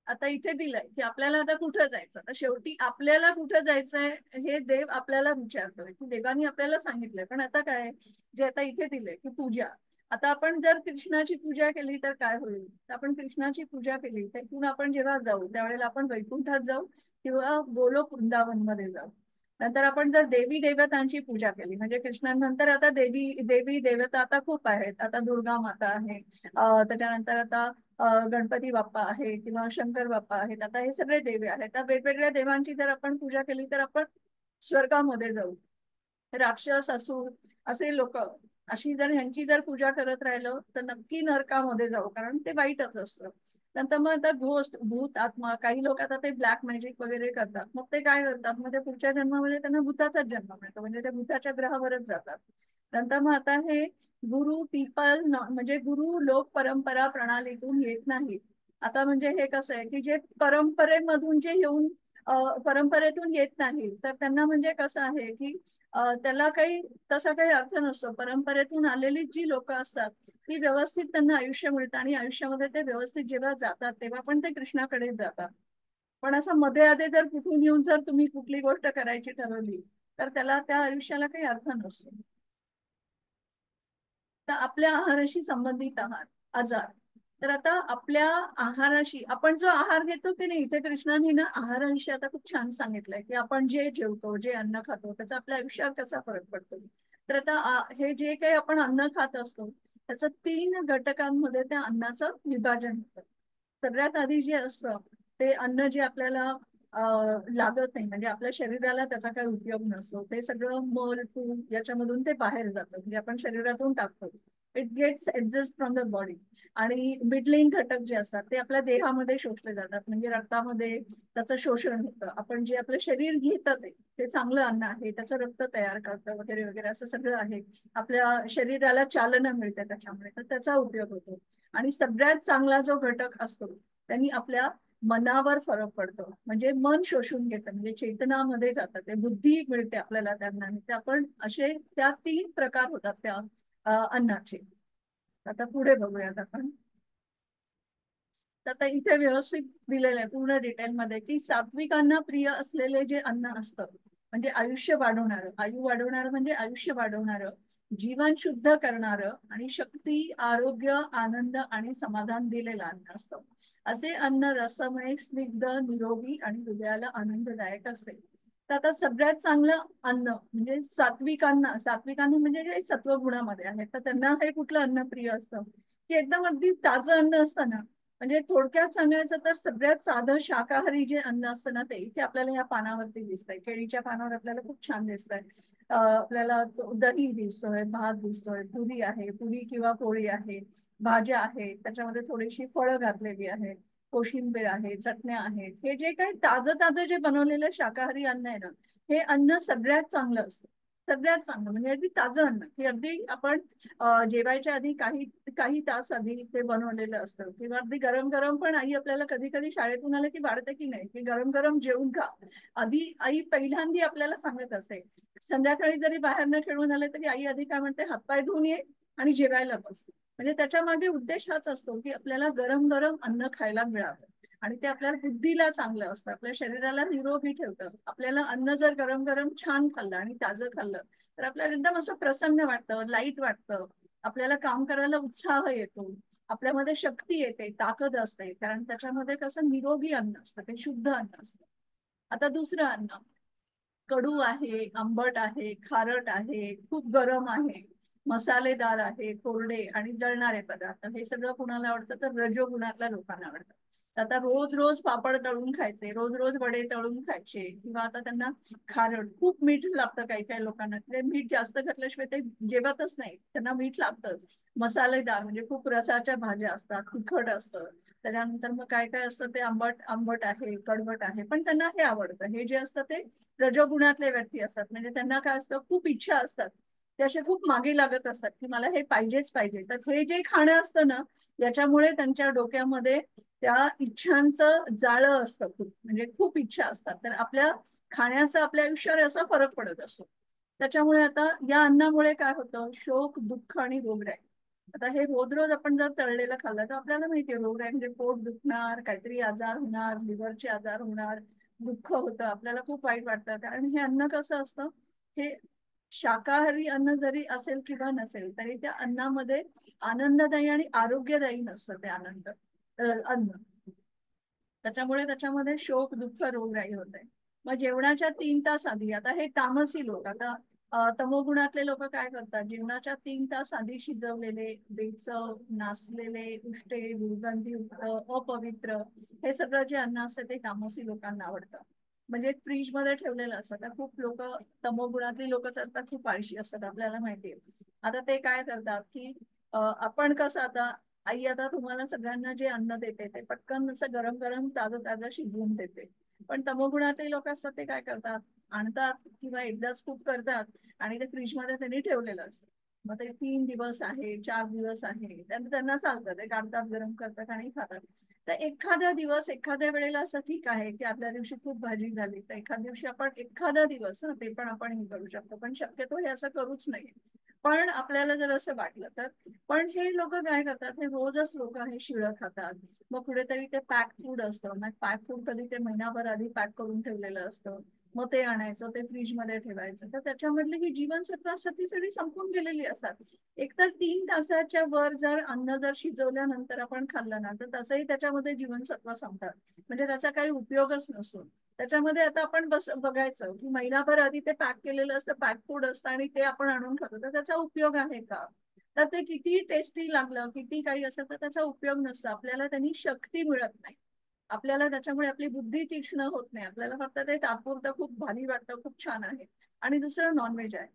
आता इथे दिलंय की आपल्याला आता कुठं जायचं, तर शेवटी आपल्याला कुठं जायचंय हे देव आपल्याला विचारतोय, की देवानी आपल्याला सांगितलंय. पण आता काय, जे आता इथे दिलंय की पूजा. आता आपण जर कृष्णाची पूजा केली तर काय होईल, तर आपण कृष्णाची पूजा केली तर इथून आपण जेव्हा जाऊ त्यावेळेला आपण वैकुंठात जाऊ किंवा गोलोक वृंदावन मध्ये जाऊ. नंतर आपण जर देवी देवतांची पूजा केली, म्हणजे कृष्णानंतर आता देवी देवी देवता आता खूप आहेत. आता दुर्गा माता आहे, त्याच्यानंतर आता गणपती बाप्पा आहे किंवा शंकर बाप्पा आहेत. आता हे सगळे देव आहेत. त्या वेगवेगळ्या देवांची जर आपण पूजा केली तर आपण स्वर्गामध्ये जाऊ. राक्षस असुर असे लोक, अशी जर ह्यांची जर पूजा करत राहिलो तर नक्की नरकामध्ये जाऊ, कारण ते वाईटच असतं. नंतर मग आता घोस्ट, भूत, आत्मा, काही लोक आता ते ब्लॅक मॅजिक वगैरे करतात. मग ते काय करतात, मग ते पुढच्या जन्मामध्ये त्यांना भूताचाच जन्म मिळतो, म्हणजे ते भूताच्या ग्रहावरच जातात. नंतर मग आता हे गुरु पीपल म्हणजे गुरु लोक परंपरा प्रणालीतून येत नाही. आता म्हणजे हे कसं आहे की जे परंपरेमधून जे येऊन परंपरेतून येत नाही, तर त्यांना म्हणजे कसं आहे की त्याला काही तसा काही अर्थ नसतो. परंपरेतून आलेली जी लोक असतात ती व्यवस्थित त्यांना आयुष्य मिळतं, आणि आयुष्यामध्ये ते व्यवस्थित जेव्हा जातात तेव्हा पण ते कृष्णाकडे जातात. पण असं मध्ये आधे जर कुठून येऊन जर तुम्ही कुठली गोष्ट करायची ठरवली, तर त्याला त्या आयुष्याला काही अर्थ नसतो. तर आपल्या आहाराशी संबंधित आजार. तर आता आपल्या आहाराशी आपण जो आहार घेतो की नाही, इथे कृष्णाने ना आहाराविषयी आता खूप छान सांगितलंय की आपण जे जेवतो, जे अन्न खातो, त्याचा आपल्या आयुष्यावर कसा फरक पडतो. तर आता हे जे काही आपण अन्न खात असतो त्याचं 3 घटकांमध्ये त्या अन्नाचं विभाजन होतं. सगळ्यात आधी जे असतं ते अन्न जे आपल्याला लागत नाही, म्हणजे आपल्या शरीराला त्याचा काही उपयोग नसतो, ते सगळं मल तून याच्यामधून ते बाहेर जातं, म्हणजे आपण शरीरातून टाकतो. It gets adjust from the body. आणि मिडलिंग घटक जे असतात ते आपल्या देहामध्ये शोषले जातात, म्हणजे रक्तामध्ये त्याचं शोषण होतं. आपण जे आपलं शरीर घेतं ते चांगलं अन्न आहे, त्याचं रक्त तयार करतं वगैरे वगैरे असं सगळं आहे. आपल्या शरीराला चालना मिळते त्याच्यामुळे, तर त्याचा उपयोग होतो. आणि सगळ्यात चांगला जो घटक असतो त्यांनी आपल्या मनावर फरक पडतो, म्हणजे मन शोषून घेतं, म्हणजे चेतनामध्ये जातं ते, बुद्धी मिळते आपल्याला त्यांना. ते आपण असे त्या 3 प्रकार होतात त्या अन्नाचे. आता पुढे बघूयात आपण. तर आता इथे व्यवस्थित दिलेलं आहे पूर्ण डिटेलमध्ये की सात्विकांना प्रिय असलेले जे अन्न असतं, म्हणजे आयुष्य वाढवणारं, आयु वाढवणारं म्हणजे आयुष्य वाढवणारं, जीवन शुद्ध करणारं आणि शक्ती, आरोग्य, आनंद आणि समाधान दिलेलं अन्न असतं. असे अन्न रसमय, स्निग्ध, निरोगी आणि हृदयाला आनंददायक असते. तर आता सगळ्यात चांगलं अन्न म्हणजे सात्विकांना, सात्विकांना म्हणजे जे सत्वगुणामध्ये आहेत, तर त्यांना हे कुठलं अन्न प्रिय असतं की एकदम अगदी ताजं अन्न असतं ना. म्हणजे थोडक्यात सांगायचं तर सगळ्यात साधं शाकाहारी जे अन्न असतं ना, ते इथे आपल्याला या पानावरती दिसतंय. केळीच्या पानावर आपल्याला खूप छान दिसतंय. आपल्याला दही दिसतोय, भात दिसतोय, पुरी आहे, पुरी किंवा पोळी आहे, भाज्या आहेत, त्याच्यामध्ये थोडीशी फळं घातलेली आहेत, कोशिंबीर आहे, चटण्या आहेत. हे जे काही ताजं ताजं जे बनवलेलं शाकाहारी अन्न आहे ना, हे अन्न सगळ्यात चांगलं असतं. सगळ्यात चांगलं म्हणजे अगदी ताजं अन्न, की अगदी आपण जेवायच्या आधी काही काही तास आधी ते बनवलेलं असतं, किंवा अगदी गरम गरम पण आई आपल्याला कधी कधी शाळेतून आलं की वाढते की नाही, की गरम गरम जेवून खा. आधी आई पहिल्यांदी आपल्याला सांगत असते. संध्याकाळी जरी बाहेर न खेळून आले तरी आई आधी काय म्हणते, हातपाय धुवून ये आणि जेवायला बस. म्हणजे त्याच्या मागे उद्देश हाच असतो की आपल्याला गरम गरम अन्न खायला मिळावं, आणि ते आपल्या बुद्धीला चांगलं असतं, आपल्या शरीराला निरोगी ठेवतं. आपल्याला अन्न जर गरम गरम छान खाल्लं आणि ताजं खाल्लं तर आपल्याला एकदम असं प्रसन्न वाटतं, लाईट वाटतं, आपल्याला काम करायला उत्साह येतो, आपल्यामध्ये शक्ती येते, ताकद असते, कारण त्याच्यामध्ये कसं निरोगी अन्न असतं, ते शुद्ध अन्न असतं. आता दुसरं अन्न कडू आहे, आंबट आहे, खारट आहे, खूप गरम आहे, मसालेदार आहे, कोरडे आणि जळणारे पदार्थ, हे सगळं कुणाला आवडतं तर रजोगुणातल्या लोकांना आवडतं. आता रोज रोज पापड तळून खायचे, रोज रोज वडे तळून खायचे, किंवा आता त्यांना खारट, खूप मीठ लागतं काही काही लोकांना, ते मीठ जास्त घातल्याशिवाय ते जेवतच नाही, त्यांना मीठ लागतंच. मसालेदार म्हणजे खूप रसाच्या भाज्या असतात, तिखट असतं. त्याच्यानंतर मग काय काय असतं ते आंबट आंबट आहे, कडवट आहे, पण त्यांना हे आवडतं. हे जे असतं ते रजोगुणातले व्यक्ती असतात, म्हणजे त्यांना काय असतं, खूप इच्छा असतात, ते असे खूप मागे लागत असतात की मला हे पाहिजेच पाहिजे. तर हे जे खाणं असतं ना, याच्यामुळे त्यांच्या डोक्यामध्ये त्या इच्छांचं जाळं असतं खूप, म्हणजे खूप इच्छा असतात, तर आपल्या खाण्याचा आपल्या आयुष्यावर असा फरक पडत असतो. त्याच्यामुळे आता या अन्नामुळे काय होतं, शोक, दुःख आणि रोगराई. आता हे रोज रोज आपण जर तळलेलं खाल्लं तर आपल्याला माहितीये रोगराई म्हणजे पोट दुखणार, काहीतरी आजार होणार, लिव्हरचे आजार होणार, दुःख होतं, आपल्याला खूप वाईट वाटतं. कारण हे अन्न कसं असतं, हे शाकाहारी अन्न जरी असेल किंवा नसेल तरी त्या अन्नामध्ये आनंददायी आणि आरोग्यदायी नसतं ते अन्न. त्याच्यामुळे त्याच्यामध्ये शोक, दुःख, रोगराई होते. मग जेवणाच्या 3 तास आधी, आता हे तामसी लोक, आता तमोगुणातले लोक काय करतात, जेवणाच्या 3 तास आधी शिजवलेले, बेचव, नासलेले, उष्टे, दुर्गंधीयुक्त, अपवित्र, हे सगळं जे अन्न असतं ते तामसी लोकांना आवडतं. म्हणजे फ्रीज मध्ये ठेवलेलं असतं. तर खूप लोक, तमोगुणातली लोक तर खूप आळशी असतात, आपल्याला माहितीये. आता ते काय करतात की आपण कसं आता आई आता तुम्हाला सगळ्यांना जे अन्न देते ते पटकन असं गरम गरम ताजं ताजं शिजवून देते. पण तमोगुणातील लोक असतात ते काय करतात, आणतात किंवा एकदाच कुक करतात आणि ते फ्रीजमध्ये त्यांनी ठेवलेलं असतं. मग ते 3 दिवस आहे, 4 दिवस आहे, त्यांना त्यांना चालतं, ते काढतात, गरम करतात आणि खातात. तर एखादा दिवस एखाद्या वेळेला असं ठीक आहे की आपल्या दिवशी खूप भाजी झाली, तर एखाद्या दिवशी आपण एखादा दिवस ते पण आपण हे करू शकतो, पण शक्यतो हे असं करूच नाही. पण आपल्याला जर असं वाटलं तर. पण हे लोक काय करतात, हे रोजच लोक हे शिळं खातात. मग कुठेतरी ते पॅक फूड असतं, मग पॅक फूड कधी ते महिनाभर आधी पॅक करून ठेवलेलं असतं, मग ते आणायचं, ते फ्रीजमध्ये ठेवायचं, तर त्याच्यामधली ही जीवनसत्व असतात ती सगळी संपून गेलेली असतात. एकतर 3 तासाच्या वर जर अन्न जर शिजवल्यानंतर आपण खाल्लं ना, तर तसंही त्याच्यामध्ये जीवनसत्व संपतात, म्हणजे त्याचा काही उपयोगच नसतो. त्याच्यामध्ये आता आपण बघायचं की महिनाभर आधी ते पॅक केलेलं असतं, पॅक फूड असतं आणि ते आपण आणून खातो, तर त्याचा उपयोग आहे का? तर ते किती टेस्टी लागलं, किती काही असं, तर त्याचा उपयोग नसतो. आपल्याला त्यांनी शक्ती मिळत नाही. आपल्याला त्याच्यामुळे आपली बुद्धी तीक्ष्ण होत नाही. आपल्याला फक्त ते तात्पुरतं खूप भारी वाटतं, खूप छान आहे. आणि दुसरं नॉनव्हेज आहे.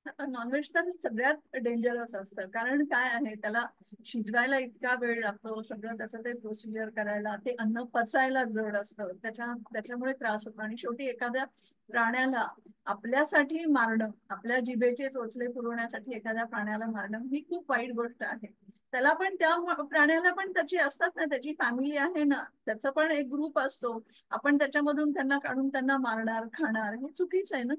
आता नॉनव्हेज तर सगळ्यात डेंजरस असतं, कारण काय आहे, त्याला शिजवायला इतका वेळ लागतो, सगळं त्याचं ते प्रोसिजर करायला, ते अन्न पचायला जड असतं, त्याच्यामुळे त्रास होतो. आणि शेवटी एखाद्या प्राण्याला आपल्यासाठी मारणं, आपल्या जिभेचे चोचले पुरवण्यासाठी एखाद्या प्राण्याला मारणं ही खूप वाईट गोष्ट आहे. त्याला पण, त्या प्राण्याला पण त्याची असतात ना, त्याची फॅमिली आहे ना, त्याचा पण एक ग्रुप असतो. आपण त्याच्यामधून त्यांना काढून त्यांना मारणार, खाणार, हे चुकीचं आहे ना.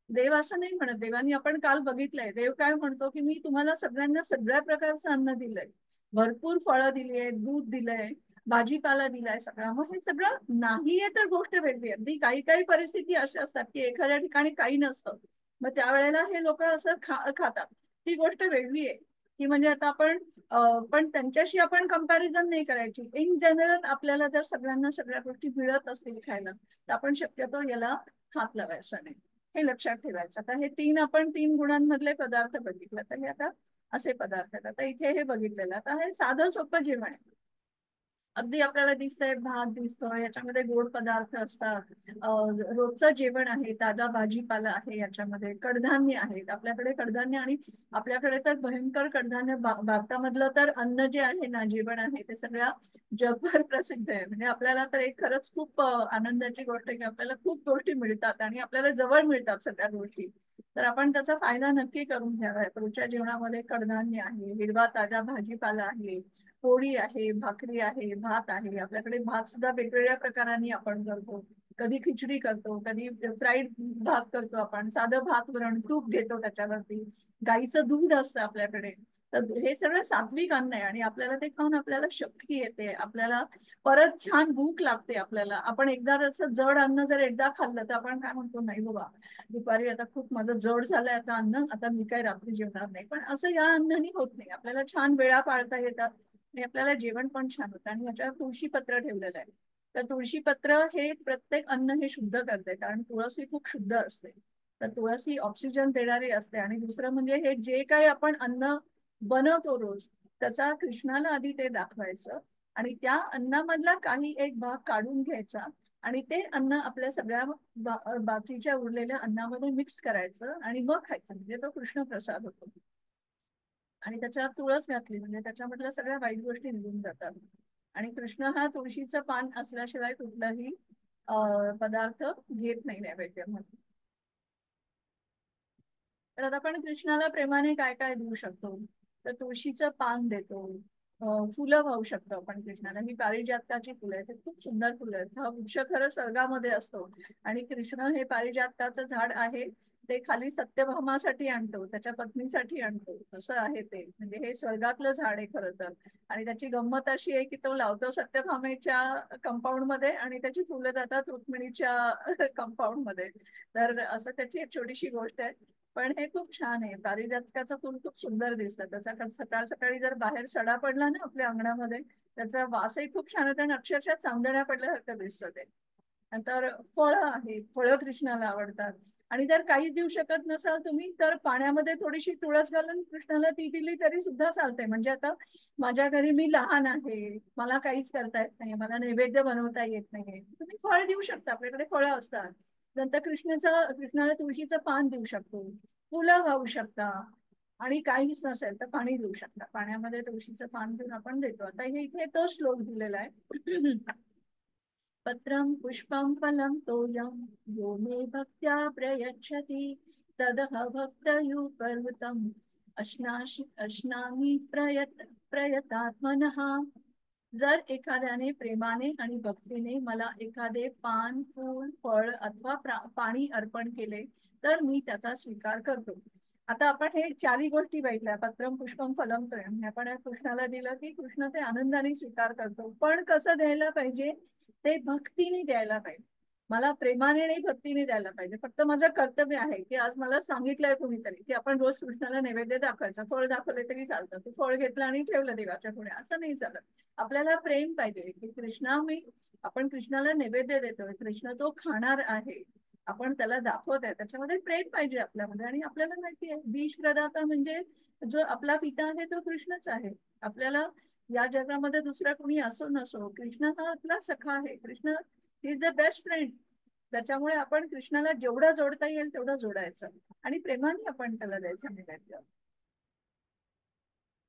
देव असं नाही म्हणत. देवानी आपण काल बघितलंय, देव काय म्हणतो की मी तुम्हाला सगळ्यांना सगळ्या प्रकारचं अन्न दिलंय, भरपूर फळं दिली आहेत, दूध दिलंय, भाजीपाला दिलाय सगळा. मग हे सगळं नाहीये तर गोष्ट वेगळी. अगदी काही काही परिस्थिती अशा असतात की एखाद्या ठिकाणी काही नसतं, मग त्यावेळेला हे लोक असं खातात, ती गोष्ट वेगळी आहे. की म्हणजे आता आपण पण त्यांच्याशी आपण कंपॅरिझन नाही करायची. इन जनरल आपल्याला जर सगळ्यांना सगळ्या गोष्टी मिळत असतील खायला, तर आपण शक्यतो याला हात लावायचा नाही, हे लक्षात ठेवायचं. आता हे आपण 3 गुणांमधले पदार्थ बघितले, तर हे आता असे पदार्थ आहेत. आता इथे हे बघितलेलं, आता हे साधं सोपं जेवण आहे. अगदी आपल्याला दिसतंय, भात दिसतोय, याच्यामध्ये गोड पदार्थ असतात, रोजचं जेवण आहे, ताजा भाजीपाला आहे, याच्यामध्ये कडधान्य आहेत. आपल्याकडे कडधान्य, आणि आपल्याकडे तर भयंकर कडधान्य, भारतामधलं तर अन्न जे आहे ना, जेवण आहे, ते सगळ्या जगभर प्रसिद्ध आहे. म्हणजे आपल्याला तर एक खरंच खूप आनंदाची गोष्ट आहे की आपल्याला खूप गोष्टी मिळतात आणि आपल्याला जवळ मिळतात सगळ्या गोष्टी. तर आपण त्याचा फायदा नक्की करून घ्यावा. रोजच्या जेवणामध्ये कडधान्य आहे, हिरवा ताजा भाजीपाला आहे, पोळी आहे, भाकरी आहे, भात आहे. आपल्याकडे भात सुद्धा वेगवेगळ्या प्रकारांनी आपण करतो. कधी खिचडी करतो, कधी फ्राईड भात करतो, आपण साधं भात वरण तूप घेतो त्याच्यावरती, गाईचं दूध असतं आपल्याकडे. तर हे सगळं सात्विक अन्न आहे आणि आपल्याला ते खाऊन आपल्याला शक्ती येते, आपल्याला परत छान भूक लागते. आपल्याला, आपण एकदा असं जड अन्न जर एकदा खाल्लं तर आपण काय म्हणतो, नाही बाबा दुपारी आता खूप माझं जड झालंय आता अन्न, आता मी काय रात्री जेवणार नाही. पण असं या अन्नानी होत नाही. आपल्याला छान वेळा पाळता येतात आणि आपल्याला जेवण पण छान होतं. आणि ह्याच्यावर तुळशी पत्र ठेवलेलं आहे. तर तुळशी पत्र हे प्रत्येक अन्न हे शुद्ध करते, कारण तुळस ही खूप शुद्ध असते. तर तुळस ही ऑक्सिजन देणारी असते. आणि दुसरं म्हणजे हे जे काही आपण अन्न बनवतो रोज, त्याचा कृष्णाला आधी ते दाखवायचं आणि त्या अन्नामधला काही एक भाग काढून घ्यायचा आणि ते अन्न आपल्या सगळ्या बाकीच्या उरलेल्या अन्नामध्ये मिक्स करायचं आणि मग खायचं, म्हणजे तो कृष्ण प्रसाद होतो. आणि त्याच्यात तुळस घातली म्हणजे त्याच्यामधल्या सगळ्या वाईट गोष्टी निघून जातात. आणि कृष्ण हा तुळशीचं पान असल्याशिवाय कुठलाही पदार्थ घेत नाही नैवेद्य म्हणून. तर आता आपण कृष्णाला प्रेमाने काय काय देऊ शकतो, तर तुळशीचं पान देतो, फुलं वाहू शकतो आपण कृष्णाला. ही पारिजातकाची फुलं आहेत, हे खूप सुंदर फुलं आहेत. हा वृक्ष खरं स्वर्गामध्ये असतो आणि कृष्ण हे पारिजातकाचं झाड आहे, ते खाली सत्यभामासाठी आणतो, त्याच्या पत्नीसाठी आणतो, असं आहे ते. म्हणजे हे स्वर्गातलं झाड आहे खरं तर. आणि त्याची गंमत अशी आहे की तो लावतो सत्यभामेच्या कंपाऊंड मध्ये आणि त्याची फुलं जातात रुक्मिणीच्या कंपाऊंड मध्ये. तर असं त्याची एक छोटीशी गोष्ट आहे. पण हे खूप छान आहे. पारिजातकाचं फुल खूप सुंदर दिसतं. त्याचा सकाळ सकाळी जर बाहेर सडा पडला ना आपल्या अंगणामध्ये, त्याचा वासही खूप छान होता आणि अक्षरशः चांदण्या पडल्यासारखं दिसतं ते. नंतर फळं आहेत, फळं कृष्णाला आवडतात. आणि जर काहीच देऊ शकत नसाल तुम्ही, तर पाण्यामध्ये थोडीशी तुळस घालून कृष्णाला ती दिली तरी सुद्धा चालते. म्हणजे आता माझ्या घरी मी लहान आहे, मला काहीच करता येत नाही, मला नैवेद्य बनवता येत नाही, तुम्ही फळ देऊ शकता, आपल्याकडे फळं असतात. नंतर कृष्णाला तुळशीचं पान देऊ शकतो, फुलं वाहू शकता. आणि काहीच नसेल तर पाणी देऊ शकता. पाण्यामध्ये तुळशीचं पान घेऊन आपण देतो. आता हे इथे तो श्लोक दिलेला आहे. पत्रं पुष्पं फलं तोयं यो मे भक्त्या प्रयच्छति तदह भक्तयुपर्वृतम् अश्नामि प्रयतात्मनः. जर एखाद्याने प्रेमाने आणि भक्तीने मला एखादे पान, फूल, फळ अथवा पाणी अर्पण केले तर मी त्याचा स्वीकार करतो. आता आपण हे चारही गोष्टी बघितल्या, पत्रम पुष्पम फलम तोयम. हे आपण कृष्णाला दिलं की कृष्ण ते आनंदाने स्वीकार करतो. पण कसं द्यायला पाहिजे? ते भक्तीने द्यायला पाहिजे. मला प्रेमाने नाही, भक्तीने द्यायला पाहिजे. फक्त माझं कर्तव्य आहे की आज मला सांगितलंय कुणीतरी की आपण रोज कृष्णाला नैवेद्य दाखवायचं. फळ दाखवले तरी चालतं. तू फळ घेतलं आणि ठेवलं देवाच्या पुढे, असं नाही चालत. आपल्याला प्रेम पाहिजे की आपण कृष्णाला नैवेद्य देतोय, कृष्ण तो खाणार आहे, आपण त्याला दाखवत आहे, त्याच्यामध्ये प्रेम पाहिजे आपल्यामध्ये. आणि आपल्याला माहिती आहे बीज प्रदाता म्हणजे जो आपला पिता आहे तो कृष्णच आहे. आपल्याला या जगामध्ये दुसरा कोणी असो नसो, कृष्ण हा आपला सखा आहे. Krishna is the best friend. त्याच्यामुळे आपण कृष्णाला जेवढं जोडता येईल तेवढं जोडायचं आणि प्रेमाने आपण त्याला द्यायचं नैवेद्य.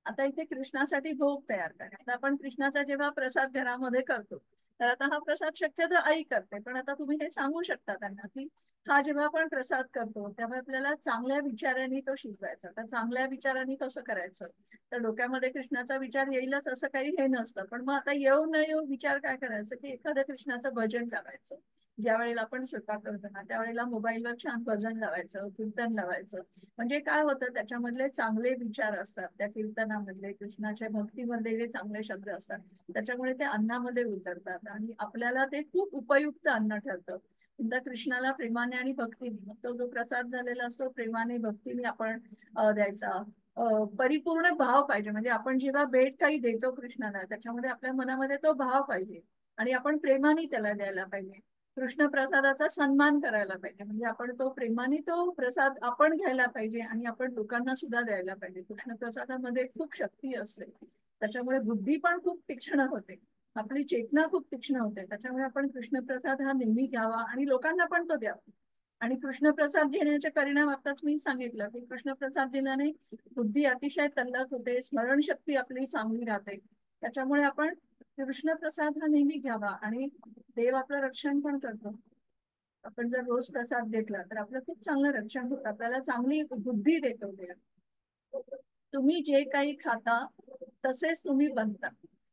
आता इथे कृष्णासाठी भोग तयार करण्यात, आपण कृष्णाचा जेव्हा प्रसाद घरामध्ये करतो तर आता हा प्रसाद शक्यतो आई करते. पण आता तुम्ही हे सांगू शकता त्यांना की हा जेव्हा आपण प्रसाद करतो तेव्हा आपल्याला चांगल्या विचारांनी तो शिजवायचा. तर चांगल्या विचारांनी कसं करायचं? तर डोक्यामध्ये कृष्णाचा विचार येईलच असं काही हे नसतं. पण मग आता येऊ न येऊ विचार काय करायचं की एखाद्या कृष्णाचं भजन लावायचं. ज्या वेळेला आपण स्वयंपाक करतो ना त्यावेळेला मोबाईलवर छान भजन लावायचं, कीर्तन लावायचं. म्हणजे काय होतं, त्याच्यामधले चांगले विचार असतात त्या कीर्तनामधले, कृष्णाच्या भक्तीमध्ये जे चांगले शब्द असतात त्याच्यामुळे ते अन्नामध्ये उतरतात आणि आपल्याला ते खूप उपयुक्त अन्न ठरतं. एकदा कृष्णाला प्रेमाने आणि भक्तीने, मग तो जो प्रसाद झालेला असतो प्रेमाने भक्तीने आपण द्यायचा. परिपूर्ण भाव पाहिजे. म्हणजे आपण जेव्हा भेट काही देतो कृष्णाला त्याच्यामध्ये आपल्या मनामध्ये तो भाव पाहिजे आणि आपण प्रेमाने त्याला द्यायला पाहिजे. कृष्ण प्रसादाचा सन्मान करायला पाहिजे. म्हणजे आपण तो प्रेमाने तो प्रसाद आपण घ्यायला पाहिजे आणि आपण लोकांना सुद्धा द्यायला पाहिजे. कृष्ण प्रसादामध्ये खूप शक्ती असते, त्याच्यामुळे बुद्धी पण खूप तीक्ष्ण होते, आपली चेतना खूप तीक्ष्ण होते. त्याच्यामुळे आपण कृष्ण प्रसाद हा नेहमी घ्यावा आणि लोकांना पण तो द्यावा. आणि कृष्ण प्रसाद घेण्याचे परिणाम आताच मी सांगितलं की कृष्ण प्रसाद दिल्याने बुद्धी अतिशय तल्लख होते, स्मरणशक्ती आपली चांगली राहते. त्याच्यामुळे आपण कृष्ण प्रसाद हा नेहमी घ्यावा आणि देव आपलं रक्षण पण करतो. आपण जर रोज प्रसाद घेतला तर आपलं खूप चांगलं रक्षण होतं, आपल्याला चांगली बुद्धी देतो देव. तुम्ही जे काही खाता तसेच तुम्ही बनता.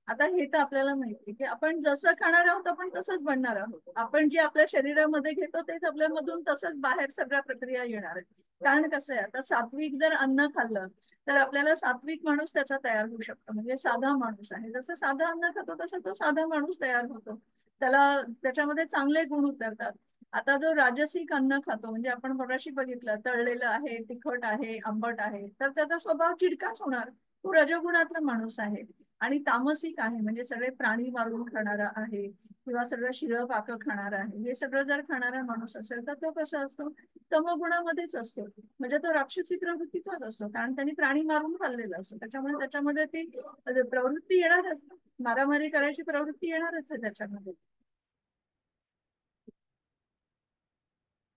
आता हे तर आपल्याला माहिती की आपण जसं खाणार आहोत आपण तसंच बनणार आहोत. आपण जे आपल्या शरीरामध्ये घेतो तेच आपल्यामधून तसंच बाहेर सगळ्या प्रक्रिया येणार आहेत. कारण कसं आहे, आता सात्विक जर अन्न खाल्लं तर आपल्याला सात्विक माणूस त्याचा तयार होऊ शकतो. म्हणजे साधा माणूस आहे, जसं साधा अन्न खातो तसं तो साधा माणूस तयार होतो. त्याला त्याच्यामध्ये चांगले गुण उतरतात. आता जो राजसिक अन्न खातो म्हणजे आपण मगाशी बघितलं तळलेलं आहे, तिखट आहे, आंबट आहे, तर त्याचा स्वभाव चिडकाच होणार. तो रजोगुणातला माणूस आहे. आणि तामसिक आहे म्हणजे सगळे प्राणी मारून खाणारा आहे किंवा सगळं शिळं पाकं खाणार आहे, हे सगळं जर खाणारा माणूस असेल तर तो कसा असतो? तमगुणामध्येच असतो. म्हणजे तो राक्षसी प्रवृत्तीचाच असतो, कारण त्यांनी प्राणी मारून खाल्लेला असतो. त्याच्यामुळे त्याच्यामध्ये ती प्रवृत्ती येणारच, मारामारी करायची प्रवृत्ती येणारच आहे त्याच्यामध्ये.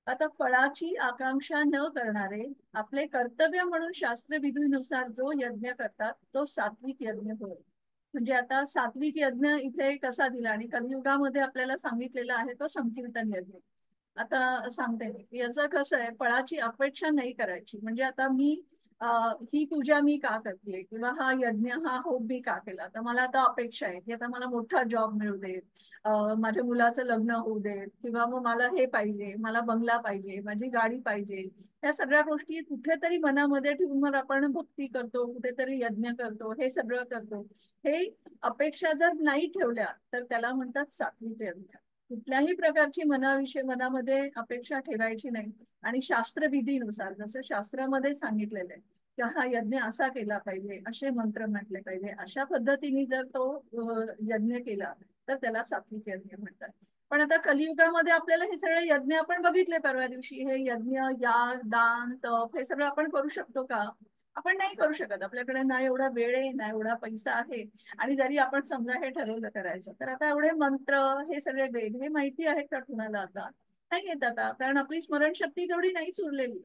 आता फळाची आकांक्षा न करणारे आपले कर्तव्य म्हणून शास्त्रविधीनुसार जो यज्ञ करतात तो सात्विक यज्ञ होय. म्हणजे आता सात्विक यज्ञ इथे कसा दिला आणि कलियुगामध्ये आपल्याला सांगितलेला आहे तो संकीर्तन यज्ञ. आता सांगते मी याचं कसं आहे, फळाची अपेक्षा नाही करायची. म्हणजे आता ही पूजा मी का करते किंवा हा यज्ञ हा होम मी का केला, तर मला आता अपेक्षा आहे की आता मला मोठा जॉब मिळू देत, माझ्या मुलाचं लग्न होऊ देत, किंवा मग मला हे पाहिजे, मला बंगला पाहिजे, माझी गाडी पाहिजे. या सगळ्या गोष्टी कुठेतरी मनामध्ये ठेवून मग आपण भक्ती करतो, कुठेतरी यज्ञ करतो, हे सगळं करतो. हे अपेक्षा जर नाही ठेवल्या तर त्याला म्हणतात सात्विक यज्ञ. कुठल्याही प्रकारची मनामध्ये अपेक्षा ठेवायची नाही. आणि शास्त्रविधीनुसार जसं शास्त्रामध्ये सांगितलेलं आहे की हा यज्ञ असा केला पाहिजे, असे मंत्र म्हटले पाहिजे, अशा पद्धतीने जर तो यज्ञ केला तर त्याला सात्विक यज्ञ म्हणतात. पण आता कलियुगामध्ये आपल्याला हे सगळे यज्ञ आपण बघितले परवा दिवशी, हे यज्ञ, याग, दान, तप हे सगळं आपण करू शकतो का? आपण नाही करू शकत. आपल्याकडे ना एवढा वेळ आहे ना एवढा पैसा आहे. आणि जरी आपण समजा हे ठरवलं करायचं तर आता एवढे मंत्र, हे सगळे वेद हे माहिती आहेत का कुणाला? आता नाही येत आता, कारण आपली स्मरणशक्ती तेवढी नाहीच उरलेली.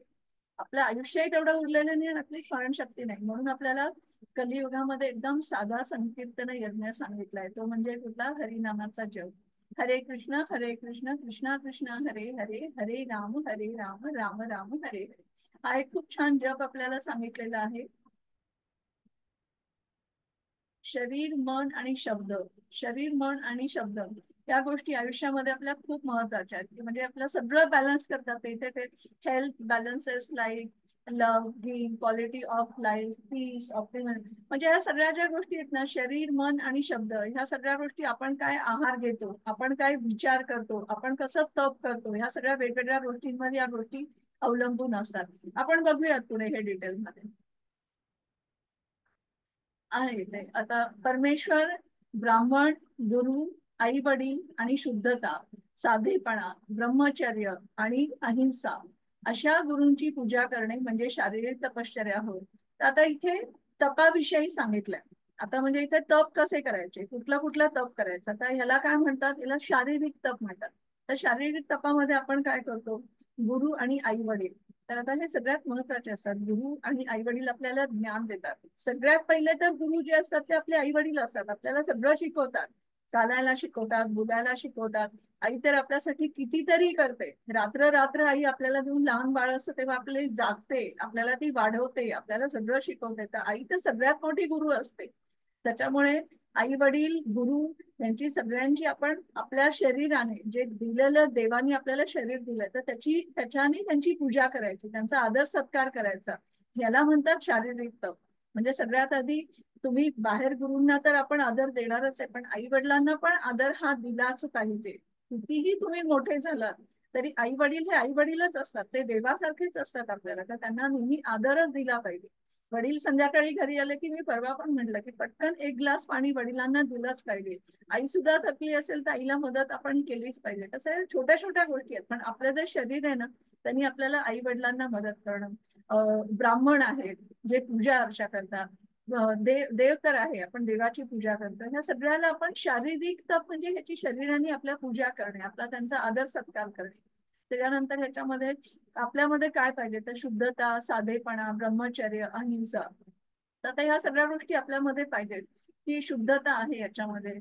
आपलं आयुष्यही तेवढं उरलेलं नाही आणि आपली स्मरणशक्ती नाही. म्हणून आपल्याला कलियुगामध्ये एकदम साधा संकीर्तन यज्ञ सांगितलाय, तो म्हणजे कुठला, हरिनामाचा जप. हरे कृष्ण कृष्णा कृष्णा हरे हरे, हरे राम राम राम हरे हरे. हा एक खूप छान जप आपल्याला सांगितलेला आहे. शरीर मन आणि शब्द, शरीर मन आणि शब्द या गोष्टी आयुष्यामध्ये आपल्या खूप महत्वाच्या आहेत, म्हणजे आपलं सगळं बॅलन्स करतात. इथे ते health balances life, love give, quality of life, peace, optimal, म्हणजे या सगळ्या ज्या गोष्टी आहेत ना, शरीर मन आणि शब्द, ह्या सगळ्या गोष्टी, आपण काय आहार घेतो, आपण काय विचार करतो, आपण कसं तप करतो, ह्या सगळ्या वेगवेगळ्या गोष्टींमध्ये या गोष्टी अवलंबून असतात. आपण बघूयात पुढे हे डिटेलमध्ये आहे ते. आता परमेश्वर, ब्राह्मण, गुरु, आई वडील आणि शुद्धता, साधेपणा, ब्रह्मचर्य आणि अहिंसा अशा गुरूंची पूजा करणे म्हणजे शारीरिक तपश्चर्या होय. तर आता इथे तपाविषयी सांगितलंय. आता म्हणजे इथे तप कसे करायचे, कुठलं कुठलं तप करायचं, आता ह्याला काय म्हणतात, याला शारीरिक तप म्हणतात. तर शारीरिक तपामध्ये आपण काय करतो, गुरु आणि आई वडील, तर आता हे सगळ्यात महत्वाचे असतात. गुरु आणि आई वडील आपल्याला ज्ञान देतात. सगळ्यात पहिले तर गुरु जे असतात ते आपले आई वडील असतात, आपल्याला सगळं शिकवतात, चालायला शिकवतात, बोलायला शिकवतात. आई तर आपल्यासाठी कितीतरी करते, रात्र रात्र आई आपल्याला देऊन, लहान बाळ असतं तेव्हा आपले जागते, आपल्याला ती वाढवते, आपल्याला सगळं शिकवते. तर आई तर सगळ्यात मोठी गुरु असते. त्याच्यामुळे आई वडील गुरु यांची सगळ्यांची आपण आपल्या शरीराने, जे दिलेलं देवानी आपल्याला शरीर दिलंय, तर त्याच्याने त्यांची पूजा करायची, त्यांचा आदर सत्कार करायचा. याला म्हणतात शारीरिक तप. म्हणजे सगळ्यात आधी तुम्ही बाहेर गुरूंना तर आपण आदर देणारच आहे, पण आई वडिलांना पण आदर हा दिलाच पाहिजे. कितीही तुम्ही मोठे झालात तरी आई वडील हे आई वडीलच असतात, ते देवासारखेच असतात आपल्याला, तर त्यांना नेहमी आदरच दिला पाहिजे. वडील संध्याकाळी घरी आले की, मी परवा पण म्हटलं की पटकन एक ग्लास पाणी वडिलांना दिलंच पाहिजे. आई सुद्धा थकली असेल तर आईला मदत आपण केलीच पाहिजे. तसं छोट्या छोट्या गोष्टी आहेत, पण आपलं जे शरीर आहे ना, त्यांनी आपल्याला आई वडिलांना मदत करणं. ब्राह्मण आहेत जे पूजा अर्चा करतात, देव तर आहे, आपण देवाची पूजा करतो, ह्या सगळ्याला आपण शारीरिक तप म्हणजे ह्याची शरीराने आपल्या पूजा करणे, आपला त्यांचा आदर सत्कार करणे. त्याच्यानंतर ह्याच्यामध्ये आपल्यामध्ये काय पाहिजे, तर शुद्धता, साधेपणा, ब्रह्मचर्य, अहिंसा. तर आता ह्या सगळ्या गोष्टी आपल्यामध्ये पाहिजेत. ती शुद्धता आहे याच्यामध्ये.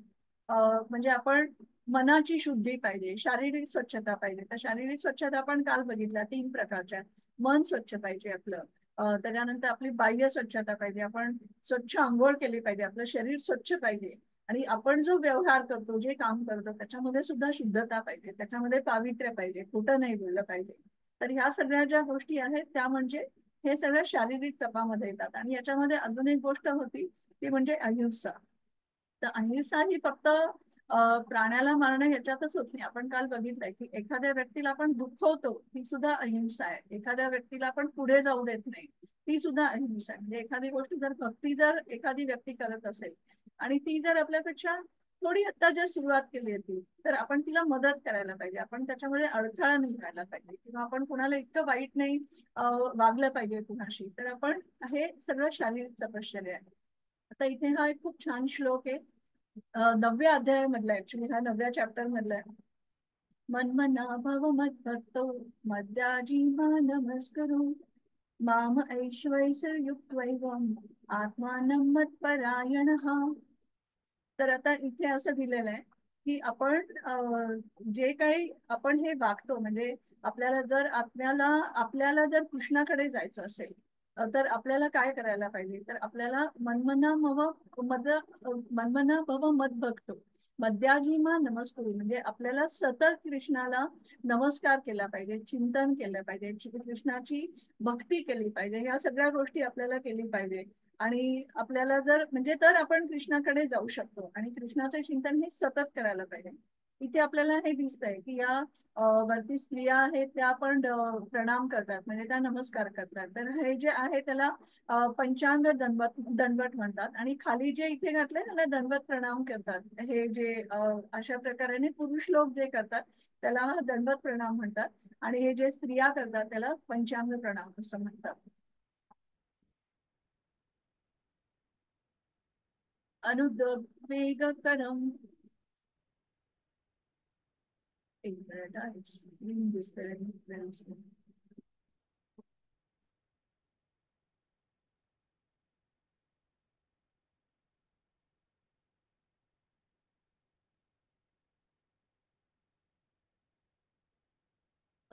म्हणजे आपण मनाची शुद्धी पाहिजे, शारीरिक स्वच्छता पाहिजे. तर शारीरिक स्वच्छता आपण काल बघितल्या 3 प्रकारच्या. मन स्वच्छ पाहिजे आपलं. त्याच्यानंतर आपली बाह्य स्वच्छता पाहिजे, आपण स्वच्छ आंघोळ केली पाहिजे, आपलं शरीर स्वच्छ पाहिजे. आणि आपण जो व्यवहार करतो, जे काम करतो, त्याच्यामध्ये सुद्धा शुद्धता पाहिजे, त्याच्यामध्ये पावित्र्य पाहिजे, खोटं नाही बोललं पाहिजे. तर ह्या सगळ्या ज्या गोष्टी आहेत त्या म्हणजे हे सगळं शारीरिक तपामध्ये येतात. आणि याच्यामध्ये अजून एक गोष्ट होती, ती म्हणजे अहिंसा. तर अहिंसा ही फक्त प्राण्याला मारणं ह्याच्यातच होत नाही. आपण काल बघितलंय की एखाद्या व्यक्तीला आपण दुखवतो, ती सुद्धा अहिंसा आहे. एखाद्या व्यक्तीला आपण पुढे जाऊ देत नाही, ती सुद्धा अहिंसा आहे. म्हणजे एखादी गोष्ट जर भक्ती जर एखादी व्यक्ती करत असेल आणि ती जर आपल्यापेक्षा थोडी आता जर सुरुवात केली होती, तर आपण तिला मदत करायला पाहिजे, आपण त्याच्यामध्ये अडथळा नाही करायला पाहिजे, किंवा आपण कुणाला इतकं वाईट नाही वागलं पाहिजे कुणाशी. तर आपण हे सगळं शारीरिक तपश्चर्या आहे. आता इथे हा एक खूप छान श्लोक आहे, 9व्या अध्यायामधला, ऍक्च्युली हा 9व्या चॅप्टर मधला आहे. मन्मना भव मद्भक्तो मद्याजी नमस्करू माम ऐश्वैस युक्त्वैवम आत्मानं मत्परायणः. तर आता इथे असं दिलेलं आहे की आपण जे काही आपण हे वागतो, म्हणजे आपल्याला जर आपल्याला जर कृष्णाकडे जायचं असेल, तर आपल्याला काय करायला पाहिजे, तर आपल्याला मनमना भव मद बघतो मद्याजीमा नमस्करू, म्हणजे आपल्याला सतत कृष्णाला नमस्कार केला पाहिजे, चिंतन केलं पाहिजे, कृष्णाची भक्ती केली पाहिजे, ह्या सगळ्या गोष्टी आपल्याला केली पाहिजे. आणि आपल्याला जर म्हणजे तर आपण कृष्णाकडे जाऊ शकतो, आणि कृष्णाचं चिंतन हे सतत करायला पाहिजे. इथे आपल्याला हे दिसतंय की या वरती स्त्रिया आहेत त्या पण प्रणाम करतात, म्हणजे त्या नमस्कार करतात. तर हे जे आहे त्याला पंचांग दंडवत म्हणतात, आणि खाली जे इथे घातलंय त्याला दंडवत प्रणाम करतात. हे जे अशा प्रकारे पुरुष लोक जे करतात त्याला दंडवत प्रणाम म्हणतात, आणि हे जे स्त्रिया करतात त्याला पंचांग प्रणाम असं म्हणतात. अनुद्वेगकरम, एक मिनिट हा, screen दिसतंय.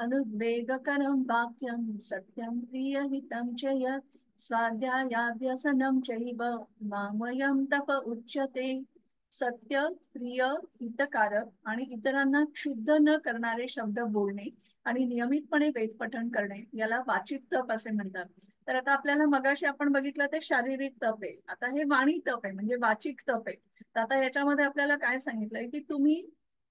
अनुद्वेगकरं वाक्यं सत्यं प्रियहितं च यत् स्वाध्यायाभ्यसनं चैव वाङ्मयं तप उच्यते. सत्य, प्रिय, हितकारक आणि इतरांना क्षुब्ध न करणारे शब्द बोलणे आणि नियमितपणे वेदपठण करणे याला वाचिक तप असे म्हणतात. तर आता आपल्याला मगाशी आपण बघितलं ते शारीरिक तप आहे, आता हे वाणी तप आहे म्हणजे वाचिक तप आहे. तर आता याच्यामध्ये आपल्याला काय सांगितलंय की तुम्ही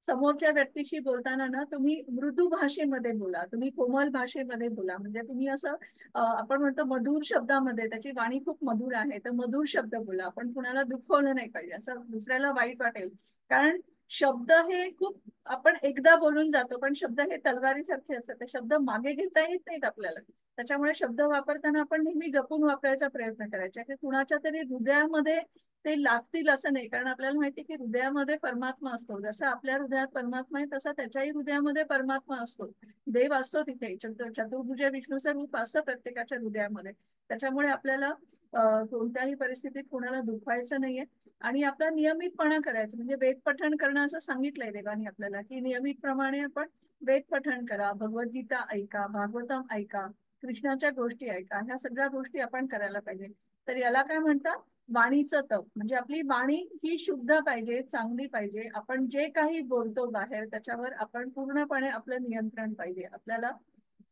समोरच्या व्यक्तीशी बोलताना ना तुम्ही मृदू भाषेमध्ये बोला, तुम्ही कोमल भाषेमध्ये बोला. म्हणजे तुम्ही असं आपण म्हणतो मधुर शब्दामध्ये, त्याची वाणी खूप मधुर आहे तर मधुर शब्द बोला. आपण कुणाला दुखवलं नाही पाहिजे, असं दुसऱ्याला वाईट वाटेल. कारण शब्द हे खूप आपण एकदा बोलून जातो, पण शब्द हे तलवारीसारखे असतात, ते शब्द मागे घेता येत नाहीत आपल्याला. त्याच्यामुळे शब्द वापरताना आपण नेहमी जपून वापरायचा प्रयत्न करायचा की कुणाच्या तरी हृदयामध्ये ते लागतील असं नाही. कारण आपल्याला माहिती की हृदयामध्ये परमात्मा असतो, जसं आपल्या हृदयात परमात्मा आहे तसा त्याच्याही हृदयामध्ये परमात्मा असतो, देव असतो तिथे. चतुर्भुज विष्णूचं रूप असतं प्रत्येकाच्या हृदयामध्ये. त्याच्यामुळे आपल्याला कोणत्याही परिस्थितीत कोणाला दुखवायचं नाहीये आणि आपला नियमितपणा करायचं. म्हणजे वेद पठण करणं असं सांगितलंय देवानी आपल्याला की नियमितप्रमाणे आपण वेद पठण करा, भगवद्गीता ऐका, भागवतम ऐका, कृष्णाच्या गोष्टी ऐका, ह्या सगळ्या गोष्टी आपण करायला पाहिजे. तर याला काय म्हणतात, वाणीचं तप. म्हणजे आपली वाणी ही शुद्ध पाहिजे, चांगली पाहिजे. आपण जे काही बोलतो बाहेर त्याच्यावर आपण पूर्णपणे आपलं नियंत्रण पाहिजे. आपल्याला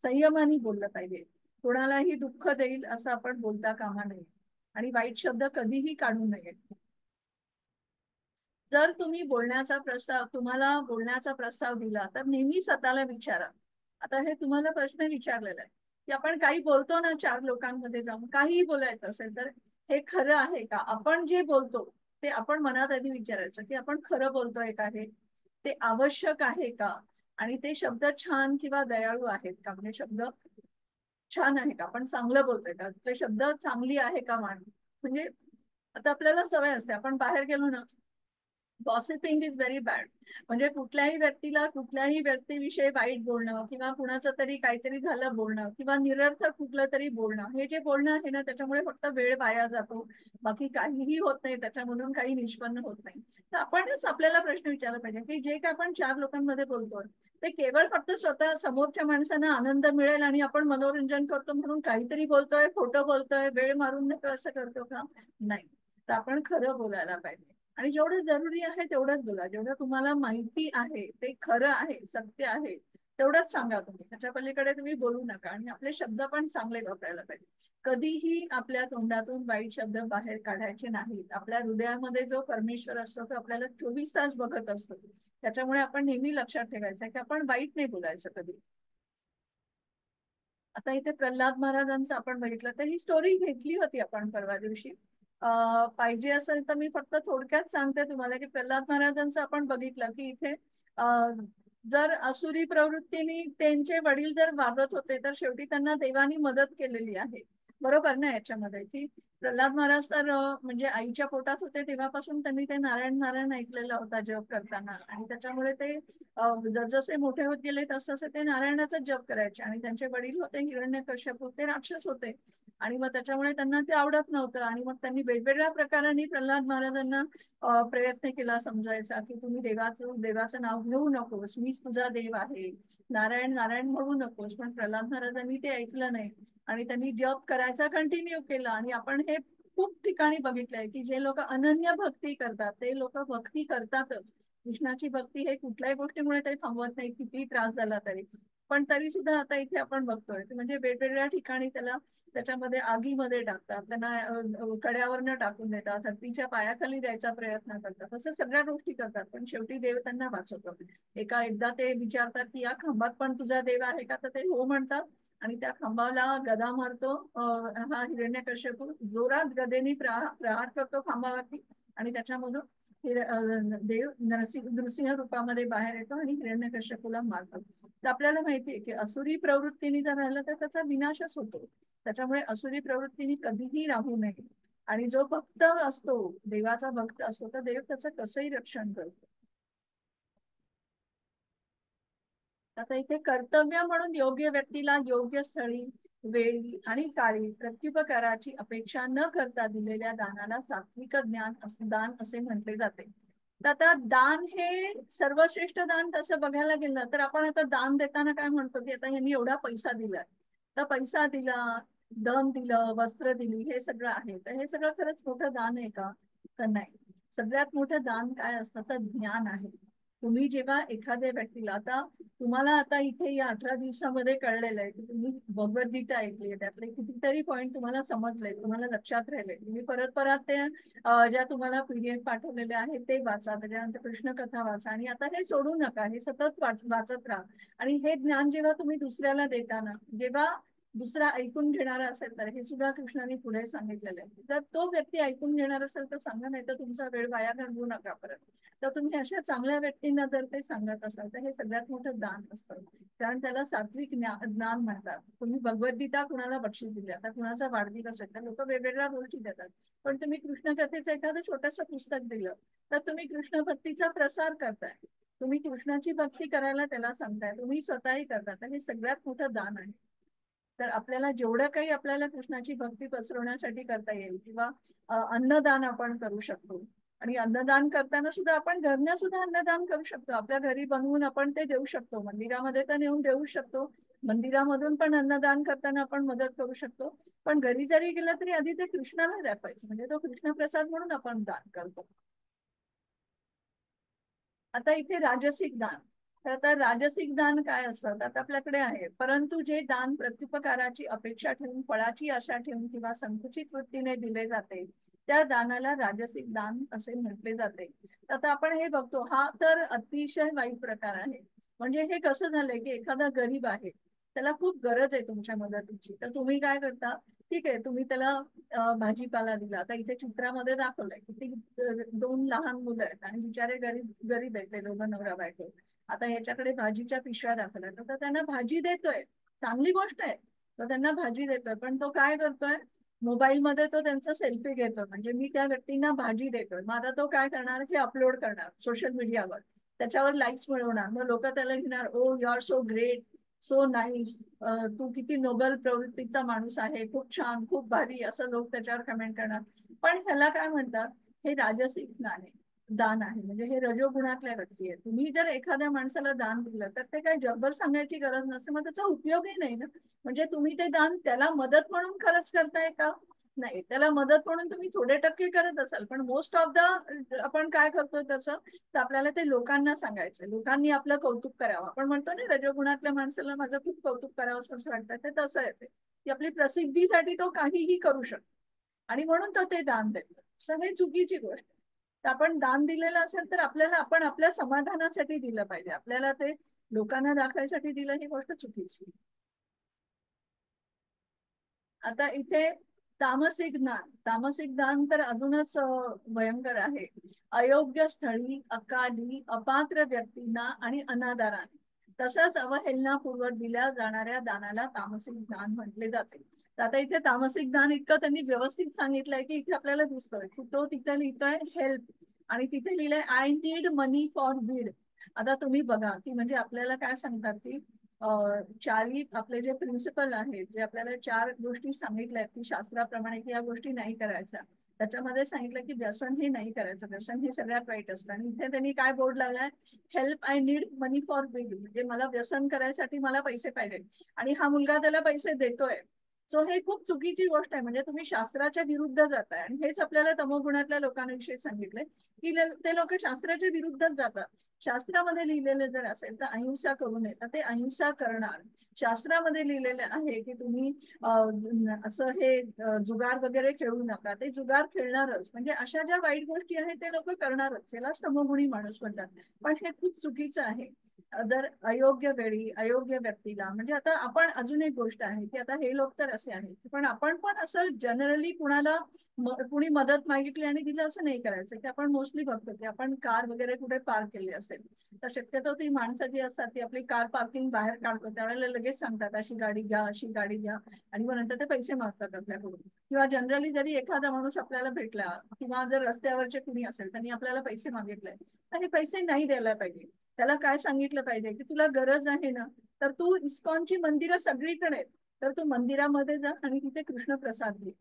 संयमाने बोललं पाहिजे, कोणालाही दुःख देईल असं आपण बोलता कामा नये आणि वाईट शब्द कधीही काढू नये. जर तुम्ही तुम्हाला बोलण्याचा प्रस्ताव दिला तर नेहमी स्वतःला विचारा. आता हे तुम्हाला प्रश्न विचारलेला आहे की आपण काही बोलतो ना, चार लोकांमध्ये जाऊन काहीही बोलायचं असेल तर हे खरं आहे का. आपण जे बोलतो ते आपण मनात आधी विचारायचं की आपण खरं बोलतोय का, हे ते आवश्यक आहे का, आणि ते शब्द छान किंवा दयाळू आहेत का. म्हणजे शब्द छान आहे का, आपण चांगलं बोलतोय का, ते शब्द चांगली आहे का म्हणजे आता आपल्याला सवय असते, आपण बाहेर गेलो ना, गॉसिपिंग इज व्हेरी बॅड. म्हणजे कुठल्याही व्यक्तीला कुठल्याही व्यक्तीविषयी वाईट बोलणं किंवा कुणाचं तरी काहीतरी झालं बोलणं किंवा निरर्थक कुठलं तरी बोलणं, हे जे बोलणं आहे ना त्याच्यामुळे फक्त वेळ वाया जातो, बाकी काहीही होत नाही, त्याच्यामधून काही निष्पन्न होत नाही. तर आपणच आपल्याला प्रश्न विचारला पाहिजे की जे काय आपण चार लोकांमध्ये बोलतोय ते केवळ फक्त स्वतः समोरच्या माणसांना आनंद मिळेल आणि आपण मनोरंजन करतो म्हणून काहीतरी बोलतोय, खोटं बोलतोय, वेळ मारून नेतो असं करतो का. नाही. तर आपण खरं बोलायला पाहिजे आणि जेवढं जरुरी आहे तेवढंच बोला. जेवढं तुम्हाला माहिती आहे ते खरं आहे, सत्य आहे, तेवढंच सांगा तुम्ही. त्याच्या पलीकडे तुम्ही बोलू नका आणि आपले शब्द पण चांगले वापरायला पाहिजे. कधीही आपल्या तोंडातून वाईट शब्द बाहेर काढायचे नाहीत. आपल्या हृदयामध्ये जो परमेश्वर असतो तो आपल्याला 24 तास बघत असतो. त्याच्यामुळे आपण नेहमी लक्षात ठेवायचं की आपण वाईट नाही बोलायचं कधी. आता इथे प्रल्हाद महाराजांचं आपण बघितलं तर ही स्टोरी घेतली होती आपण परवा दिवशी. पाहिजे असेल तर मी फक्त थोडक्यात सांगते तुम्हाला की प्रल्हाद महाराजांचं आपण बघितलं की इथे जर असुरी प्रवृत्तीने त्यांचे वडील जर वागत होते तर शेवटी त्यांना देवानी मदत केलेली आहे. बरोबर ना याच्यामध्ये की प्रल्हाद महाराज तर म्हणजे आईच्या पोटात होते तेव्हापासून त्यांनी ते नारायण नारायण ऐकलेला होता जप करताना, आणि त्याच्यामुळे ते जसे मोठे होत गेले तसतसे ते नारायणाचा जप करायचे. आणि त्यांचे वडील होते हिरण्यकश्यप, ते राक्षस होते आणि मग त्याच्यामुळे त्यांना ते आवडत नव्हतं. आणि मग त्यांनी वेगवेगळ्या प्रकाराने प्रल्हाद महाराजांना प्रयत्न केला समजायचा की तुम्ही देवाचं नाव घेऊ नकोस, मीच तुझा देव आहे, नारायण नारायण म्हणू नकोस. पण प्रल्हाद महाराजांनी ते ऐकलं नाही आणि त्यांनी जप करायचा कंटिन्यू केला. आणि आपण हे खूप ठिकाणी बघितलंय की जे लोक अनन्य भक्ती करतात ते लोक भक्ती करतातच. कृष्णाची भक्ती हे कुठल्याही गोष्टीमुळे काही थांबवत नाही, कितीही त्रास झाला तरी. पण तरी सुद्धा आता इथे आपण बघतोय म्हणजे वेगवेगळ्या ठिकाणी त्याच्यामध्ये आगीमध्ये टाकतात, त्यांना कड्यावरनं टाकून देतात, हत्तीच्या पायाखाली द्यायचा प्रयत्न करतात, असं सगळ्या गोष्टी करतात. पण शेवटी देव त्यांना वाचवतो. एकदा ते विचारतात की या खांबात पण तुझा देव आहे का, तर ते हो म्हणतात आणि त्या खांबाला गदा मारतो हा हिरण्यकश्यपू, जोरात गदेने प्रहार करतो खांबावरती आणि त्याच्यामधून देव नृसिंह रूपामध्ये बाहेर येतो आणि हिरण्यकश्यपूला मारतो. तर आपल्याला माहितीये की असुरी प्रवृत्तीने जर राहिलं तर त्याचा विनाशच होतो. त्याच्यामुळे असुरी प्रवृत्तीने कधीही राहू नये. आणि जो भक्त असतो, देवाचा भक्त असतो, तर देव त्याचं कसंही रक्षण करतो. आता इथे कर्तव्य म्हणून योग्य व्यक्तीला योग्य स्थळी, वेळी आणि काळी प्रत्युपकाराची अपेक्षा न करता दिलेल्या दानाला सात्विक दान असे म्हटले जाते. तर आता दान हे सर्वश्रेष्ठ दान तसं बघायला गेलं तर आपण आता दान देताना काय म्हणतो की आता यांनी एवढा पैसा दिलाय, तर पैसा दिला, धन दिलं, वस्त्र दिली, हे सगळं आहे. तर हे सगळं खरंच मोठं दान आहे का? तर नाही. सगळ्यात मोठं दान काय असतं तर ज्ञान आहे. तुम्ही जेव्हा एखाद्या व्यक्तीला, आता तुम्हाला आता इथे या 18 दिवसामध्ये कळलेलं आहे की तुम्ही भगवद्गीता ऐकली आहे, त्यातले कितीतरी पॉईंट तुम्हाला समजले, तुम्हाला लक्षात राहिले. तुम्ही परत परत ते ज्या तुम्हाला PDF पाठवलेल्या आहेत ते वाचा, त्याच्यानंतर कृष्ण कथा वाचा, आणि आता हे सोडू नका, हे सतत वाचत राहा. आणि हे ज्ञान जेव्हा तुम्ही दुसऱ्याला देताना, जेव्हा दुसरा ऐकून घेणारा असेल तर हे सुद्धा कृष्णाने पुढे सांगितलेलं आहे. जर तो व्यक्ती ऐकून घेणार असेल तर सांगा, नाही तर तुमचा वेळ वाया घालवू नका परत. तर तुम्ही अशा चांगल्या व्यक्तींना जर ते सांगत असाल तर हे सगळ्यात मोठं दान असतं, कारण त्याला सात्विक ज्ञान म्हणतात. तुम्ही भगवद्गीता कुणाला बक्षीस दिली, आता कुणाचा वाढदिवस आहे तर लोक वेगवेगळ्या गोष्टी देतात, पण तुम्ही कृष्ण कथेचं एखादं छोटंसं पुस्तक दिलं तर तुम्ही कृष्ण भक्तीचा प्रसार करताय, तुम्ही कृष्णाची भक्ती करायला त्याला सांगताय, तुम्ही स्वतःही करता. तर हे सगळ्यात मोठं दान आहे. तर आपल्याला जेवढं काही आपल्याला कृष्णाची भक्ती पसरवण्यासाठी करता येईल, किंवा अन्नदान आपण करू शकतो. आणि अन्नदान करताना सुद्धा आपण घरनं सुद्धा अन्नदान करू शकतो, आपल्या घरी बनवून आपण ते देऊ शकतो, मंदिरामध्ये तर नेऊन देऊ शकतो, मंदिरामधून पण अन्नदान करताना आपण मदत करू शकतो. पण घरी जरी गेलं तरी आधी ते कृष्णाला द्यापायचं, म्हणजे तो कृष्ण प्रसाद म्हणून आपण दान करतो. आता इथे राजसिक दान. तर आता राजसिक दान काय असतं, आता आपल्याकडे आहे, परंतु जे दान प्रत्युपकाराची अपेक्षा ठेवून, फळाची आशा ठेवून किंवा संकुचित वृत्तीने दिले जाते, त्या दानाला राजसिक दान असे म्हटले जाते. आता आपण हे बघतो, हा तर अतिशय वाईट प्रकार आहे. म्हणजे हे कसं झालंय की एखादा गरीब आहे, त्याला खूप गरज आहे तुमच्या मदतीची, तर तुम्ही काय करता, ठीक आहे, तुम्ही त्याला भाजीपाला दिला. आता इथे चित्रामध्ये दाखवलंय की ती दोन लहान मुलं आहेत आणि बिचारे गरीब गरीब आहेत ते दोघं, नवरा बायको. आता याच्याकडे भाजीच्या पिशव्या दाखवल्या, तर त्यांना भाजी देतोय, चांगली गोष्ट आहे, तर त्यांना भाजी देतोय, पण तो काय करतोय, मोबाईल मध्ये तो त्यांचा सेल्फी घेतोय, म्हणजे मी त्या व्यक्तींना भाजी देतोय. मग आता तो काय करणार, हे अपलोड करणार सोशल मीडियावर, त्याच्यावर लाईक्स मिळवणार, मग लोक त्याला घेणार, oh you are so great, so nice, तू किती नोबल प्रवृत्तीचा माणूस आहे, खूप छान, खूप भारी, असं लोक त्याच्यावर कमेंट करणार. पण ह्याला काय म्हणतात, हे राजसिक दान आहे, म्हणजे हे रजोगुणातल्या व्यक्ती आहे. तुम्ही जर एखाद्या माणसाला दान दिलं तर ते काही जगभर सांगायची गरज नसते, मग त्याचा उपयोगही नाही ना. म्हणजे तुम्ही ते दान त्याला मदत म्हणून खरंच करताय का? नाही, त्याला मदत म्हणून तुम्ही थोडे टक्के करत असाल, पण मोस्ट ऑफ द आपण काय करतोय तसं, तर आपल्याला ते लोकांना सांगायचं, लोकांनी आपलं कौतुक करावं. आपण म्हणतो ना, रजोगुणातल्या माणसाला माझं खूप कौतुक करावं असं वाटतं, ते तसं येते की आपली प्रसिद्धीसाठी तो काहीही करू शकतो आणि म्हणून तो ते दान देतो. तर हे चुकीची गोष्ट आहे. तर आपण दान दिलेलं असेल तर आपल्याला, आपण आपल्या समाधानासाठी दिलं पाहिजे, आपल्याला ते लोकांना दाखवायसाठी दिलं ही गोष्ट चुकीची. आता इथे तामसिक ज्ञान, तामसिक दान तर अजूनच भयंकर आहे. अयोग्य स्थळी, अकाली, अपात्र व्यक्तींना आणि अनादाराने तसंच अवहेलनापूर्वक दिल्या जाणाऱ्या दानाला तामसिक दान म्हटले जाते. तर आता इथे तामसिक दान इतकं त्यांनी व्यवस्थित सांगितलंय की इथे आपल्याला दिसतोय की तो तिथे लिहितोय हेल्प, आणि तिथे लिहिलंय I need money for Beed. आता तुम्ही बघा की म्हणजे आपल्याला काय सांगतात की चारही आपले जे प्रिन्सिपल आहेत, जे आपल्याला चार गोष्टी सांगितल्या आहेत की शास्त्राप्रमाणे की या गोष्टी नाही करायच्या, त्याच्यामध्ये सांगितलं की व्यसन हे नाही करायचं, व्यसन हे सगळ्यात वाईट असतं. आणि इथे त्यांनी काय बोर्ड लावलाय, help I need money for bill, म्हणजे मला व्यसन करायसाठी मला पैसे पाहिजे, आणि हा मुलगा त्याला पैसे देतोय. सो हे खूप चुकीची गोष्ट आहे, म्हणजे तुम्ही शास्त्राच्या विरुद्ध जाताय. आणि हेच आपल्याला तमोगुणातल्या लोकांविषयी सांगितलंय की ते लोक शास्त्राच्या विरुद्धच जातात. शास्त्रामध्ये लिहिलेले जर असेल तर अहिंसा करू नये, तर ते अहिंसा करणार. शास्त्रामध्ये लिहिलेले आहे की तुम्ही असं हे जुगार वगैरे खेळू नका, ते जुगार खेळणारच, म्हणजे अशा ज्या वाईट गोष्टी आहेत ते लोक करणारच, यालाच तमोगुणी माणूस म्हणतात. पण हे खूप चुकीचं आहे. जर अयोग्य वेळी अयोग्य व्यक्तीला, म्हणजे आता आपण अजून एक गोष्ट आहे की आता हे लोक तर असे आहेत, पण आपण पण असं जनरली कुणाला कुणी मदत मागितली आणि दिलं असं नाही करायचं. की आपण मोस्टली बघतो की आपण कार वगैरे कुठे पार्क केली असेल तर शक्यतो ती माणसं जी असतात ती आपली कार पार्किंग बाहेर काढतो, त्यावेळेला लगेच सांगतात अशी गाडी घ्या, अशी गाडी घ्या, आणि मग नंतर ते पैसे मागतात आपल्याकडून. किंवा जनरली जरी एखादा माणूस आपल्याला भेटला किंवा जर रस्त्यावरचे कुणी असेल त्यांनी आपल्याला पैसे मागितले तर हे पैसे नाही द्यायला पाहिजे. त्याला काय सांगितलं पाहिजे की तुला गरज आहे ना, तर तू इस्कॉनची मंदिरं सगळीकडे आहेत, तर तू मंदिरामध्ये जा आणि तिथे कृष्ण प्रसाद घे.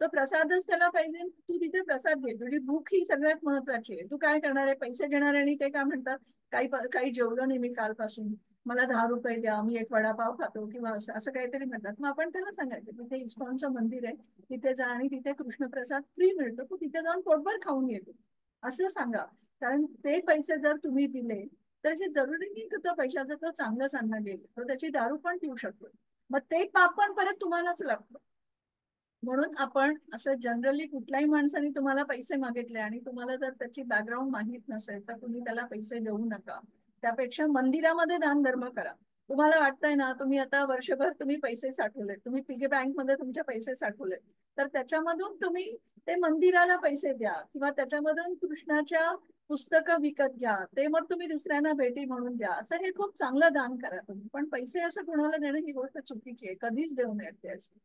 तो प्रसादच त्याला पाहिजे. तू तिथे प्रसाद घे, तुझी भूक ही सगळ्यात महत्वाची आहे. तू काय करणार आहे, पैसे घेणार आणि ते काय म्हणतात, काही जेवलो नाही मी कालपासून, मला 10 रुपये द्या, मी एक वडापाव खातो, किंवा असं असं काहीतरी म्हणतात. मग आपण त्याला सांगायचं तिथे इस्कॉनचं मंदिर आहे, तिथे जा आणि तिथे कृष्णप्रसाद फ्री मिळतो, तू तिथे जाऊन पोटभर खाऊन येतो, असं सांगा. कारण ते पैसे जर तुम्ही दिले तर हे जरुरी नाही की तो पैशाचा तो चांगलंच अन्न घेईल, तो त्याची दारू पण पिऊ शकतो. मग ते पाप पण परत तुम्हालाच लागतं. म्हणून आपण असं जनरली कुठल्याही माणसाने तुम्हाला पैसे मागितले आणि तुम्हाला जर त्याची बॅकग्राऊंड माहीत नसेल तर तुम्ही त्याला पैसे देऊ नका. त्यापेक्षा मंदिरामध्ये दान धर्म करा. तुम्हाला वाटतंय ना, तुम्ही आता वर्षभर तुम्ही पैसे साठवले, तुम्ही पिगी बँकमध्ये तुमचे पैसे साठवले, तर त्याच्यामधून तुम्ही ते मंदिराला पैसे द्या, किंवा त्याच्यामधून कृष्णाच्या पुस्तकं विकत घ्या, ते मग तुम्ही दुसऱ्यांना भेटी म्हणून द्या. असं हे खूप चांगलं दान करा तुम्ही. पण पैसे असं कोणाला देणं ही गोष्ट चुकीची आहे, कधीच देऊ नयेत ते अशी.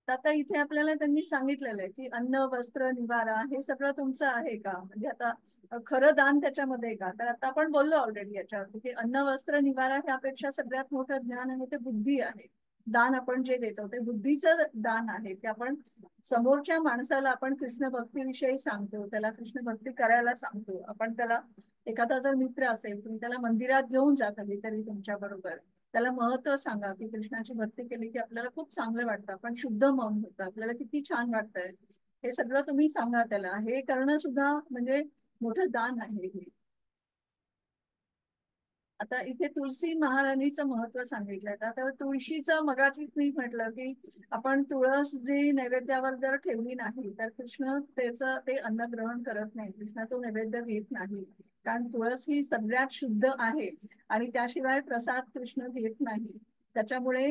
तर आता इथे आपल्याला त्यांनी सांगितलेलं आहे की अन्न वस्त्र निवारा हे सगळं तुमचं आहे का, म्हणजे आता खरं दान त्याच्यामध्ये आहे का. तर आता आपण बोललो ऑलरेडी याच्यावरती की अन्न वस्त्र निवारा ह्यापेक्षा सगळ्यात मोठं ज्ञान आहे ते बुद्धी आहे. दान आपण जे देतो ते बुद्धीचं दान आहे, ते आपण समोरच्या माणसाला आपण कृष्ण भक्तीविषयी सांगतो, त्याला कृष्ण भक्ती करायला सांगतो. आपण त्याला, एखादा जर मित्र असेल तुम्ही त्याला मंदिरात घेऊन जा कधीतरी तुमच्या बरोबर, त्याला महत्व सांगा की कृष्णाची भक्ती केली की आपल्याला खूप चांगलं वाटतं, आपण शुद्ध मन होतं, आपल्याला किती छान वाटतंय, हे सगळं तुम्ही सांगा त्याला. हे करणं सुद्धा म्हणजे मोठं दान आहे हे. आता इथे तुळशी महाराणीचं महत्व सांगितलंय. आता तुळशीचं मगाचीच मी म्हटलं की आपण तुळस जी नैवेद्यावर जर ठेवली नाही तर कृष्ण त्याचं ते अन्न ग्रहण करत नाही, कृष्ण तो नैवेद्य घेत नाही. कारण तुळस ही सगळ्यात शुद्ध आहे आणि त्याशिवाय प्रसाद कृष्ण घेत नाही. त्याच्यामुळे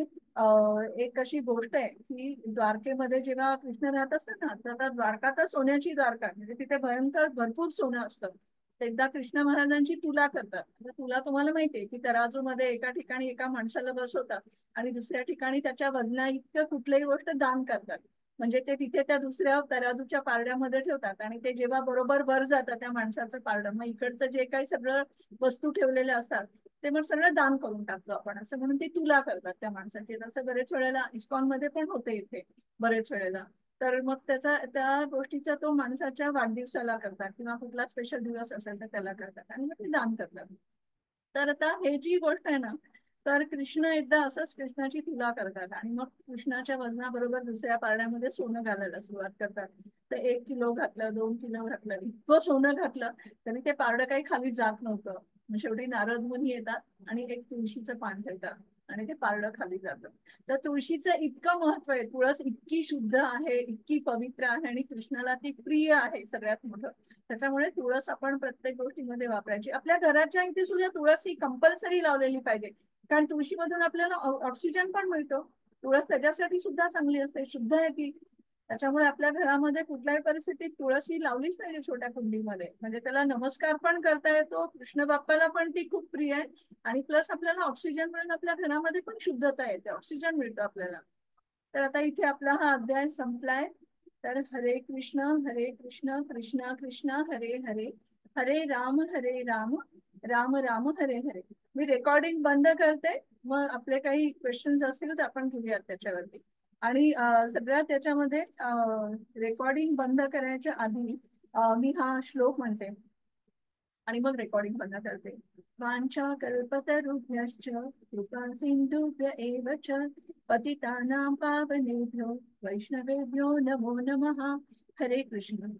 एक अशी गोष्ट आहे की द्वारकेमध्ये जेव्हा कृष्ण राहत असतात ना, तर द्वारका तर सोन्याची द्वारका आहे. म्हणजे तिथे भयंकर भरपूर सोनं असतं. एकदा कृष्ण महाराजांची तुला करतात. आता तुला तुम्हाला माहितीये की तराजूमध्ये एका ठिकाणी एका माणसाला बसवतात आणि दुसऱ्या ठिकाणी त्याच्या वजना इतकं कुठलीही गोष्ट दान करतात. म्हणजे ते तिथे त्या दुसऱ्या तराजूच्या पारड्यामध्ये ठेवतात आणि ते जेव्हा बरोबर वर जातं त्या माणसाचं पारडं, मग इकडचं जे काही सगळं वस्तू ठेवलेल्या असतात ते मग सगळं दान करून टाकतो आपण, असं म्हणून ते तुला करतात त्या माणसाची. तसं बरेच वेळेला इस्कॉन मध्ये पण होते इथे बरेच वेळेला. तर मग त्या गोष्टीचा तो माणसाच्या वाढदिवसाला करतात किंवा कुठला स्पेशल दिवस असेल तर त्याला करतात आणि मग ते दान करतात. तर आता हे जी गोष्ट आहे ना, तर कृष्ण एकदा असंच कृष्णाची तुला करतात आणि मग कृष्णाच्या वजनाबरोबर दुसऱ्या पारड्यामध्ये सोनं घालायला सुरुवात करतात. तर 1 किलो घातलं, 2 किलो घातलं, इतकं सोनं घातलं तरी ते पारडं काही खाली जात नव्हतं. मग शेवटी नारद मुनी येतात आणि एक तुळशीचं पान ठेवतात आणि ते पारडं खाली जातं. तर तुळशीचं इतकं महत्व आहे, तुळस इतकी शुद्ध आहे, इतकी पवित्र आहे आणि कृष्णाला ती प्रिय आहे सगळ्यात मोठं. त्याच्यामुळे तुळस आपण प्रत्येक गोष्टीमध्ये वापरायची. आपल्या घराच्या इथे सुद्धा तुळस ही कंपल्सरी लावलेली पाहिजे, कारण तुळशीमधून आपल्याला ऑक्सिजन पण मिळतो. तुळस त्याच्यासाठी सुद्धा चांगली असते, शुद्ध आहे ती. त्याच्यामुळे आपल्या घरामध्ये कुठल्याही परिस्थितीत तुळस ही लावलीच पाहिजे छोट्या कुंडीमध्ये, म्हणजे त्याला नमस्कार पण करता येतो, कृष्ण बाप्पाला पण ती खूप प्रिय आहे आणि प्लस आपल्याला ऑक्सिजन मिळून आपल्या घरामध्ये पण शुद्धता येते, ऑक्सिजन मिळतो आपल्याला. तर आता इथे आपला हा अध्याय संपलाय. तर हरे कृष्ण कृष्ण कृष्ण हरे हरे, हरे राम राम राम हरे हरे. मी रेकॉर्डिंग बंद करते, मग आपले काही क्वेश्चन्स असतील तर आपण घेऊयात त्याच्यावरती. आणि सगळ्यात त्याच्यामध्ये रेकॉर्डिंग बंद करायच्या आधी मी हा श्लोक म्हणते आणि मग रेकॉर्डिंग बंद करते. वांछा कल्पतरुभ्यश्च कृपा सिंधुभ्य एव च पतितानां पावनेभ्यो वैष्णवेभ्यो नमो नमः. हरे कृष्ण.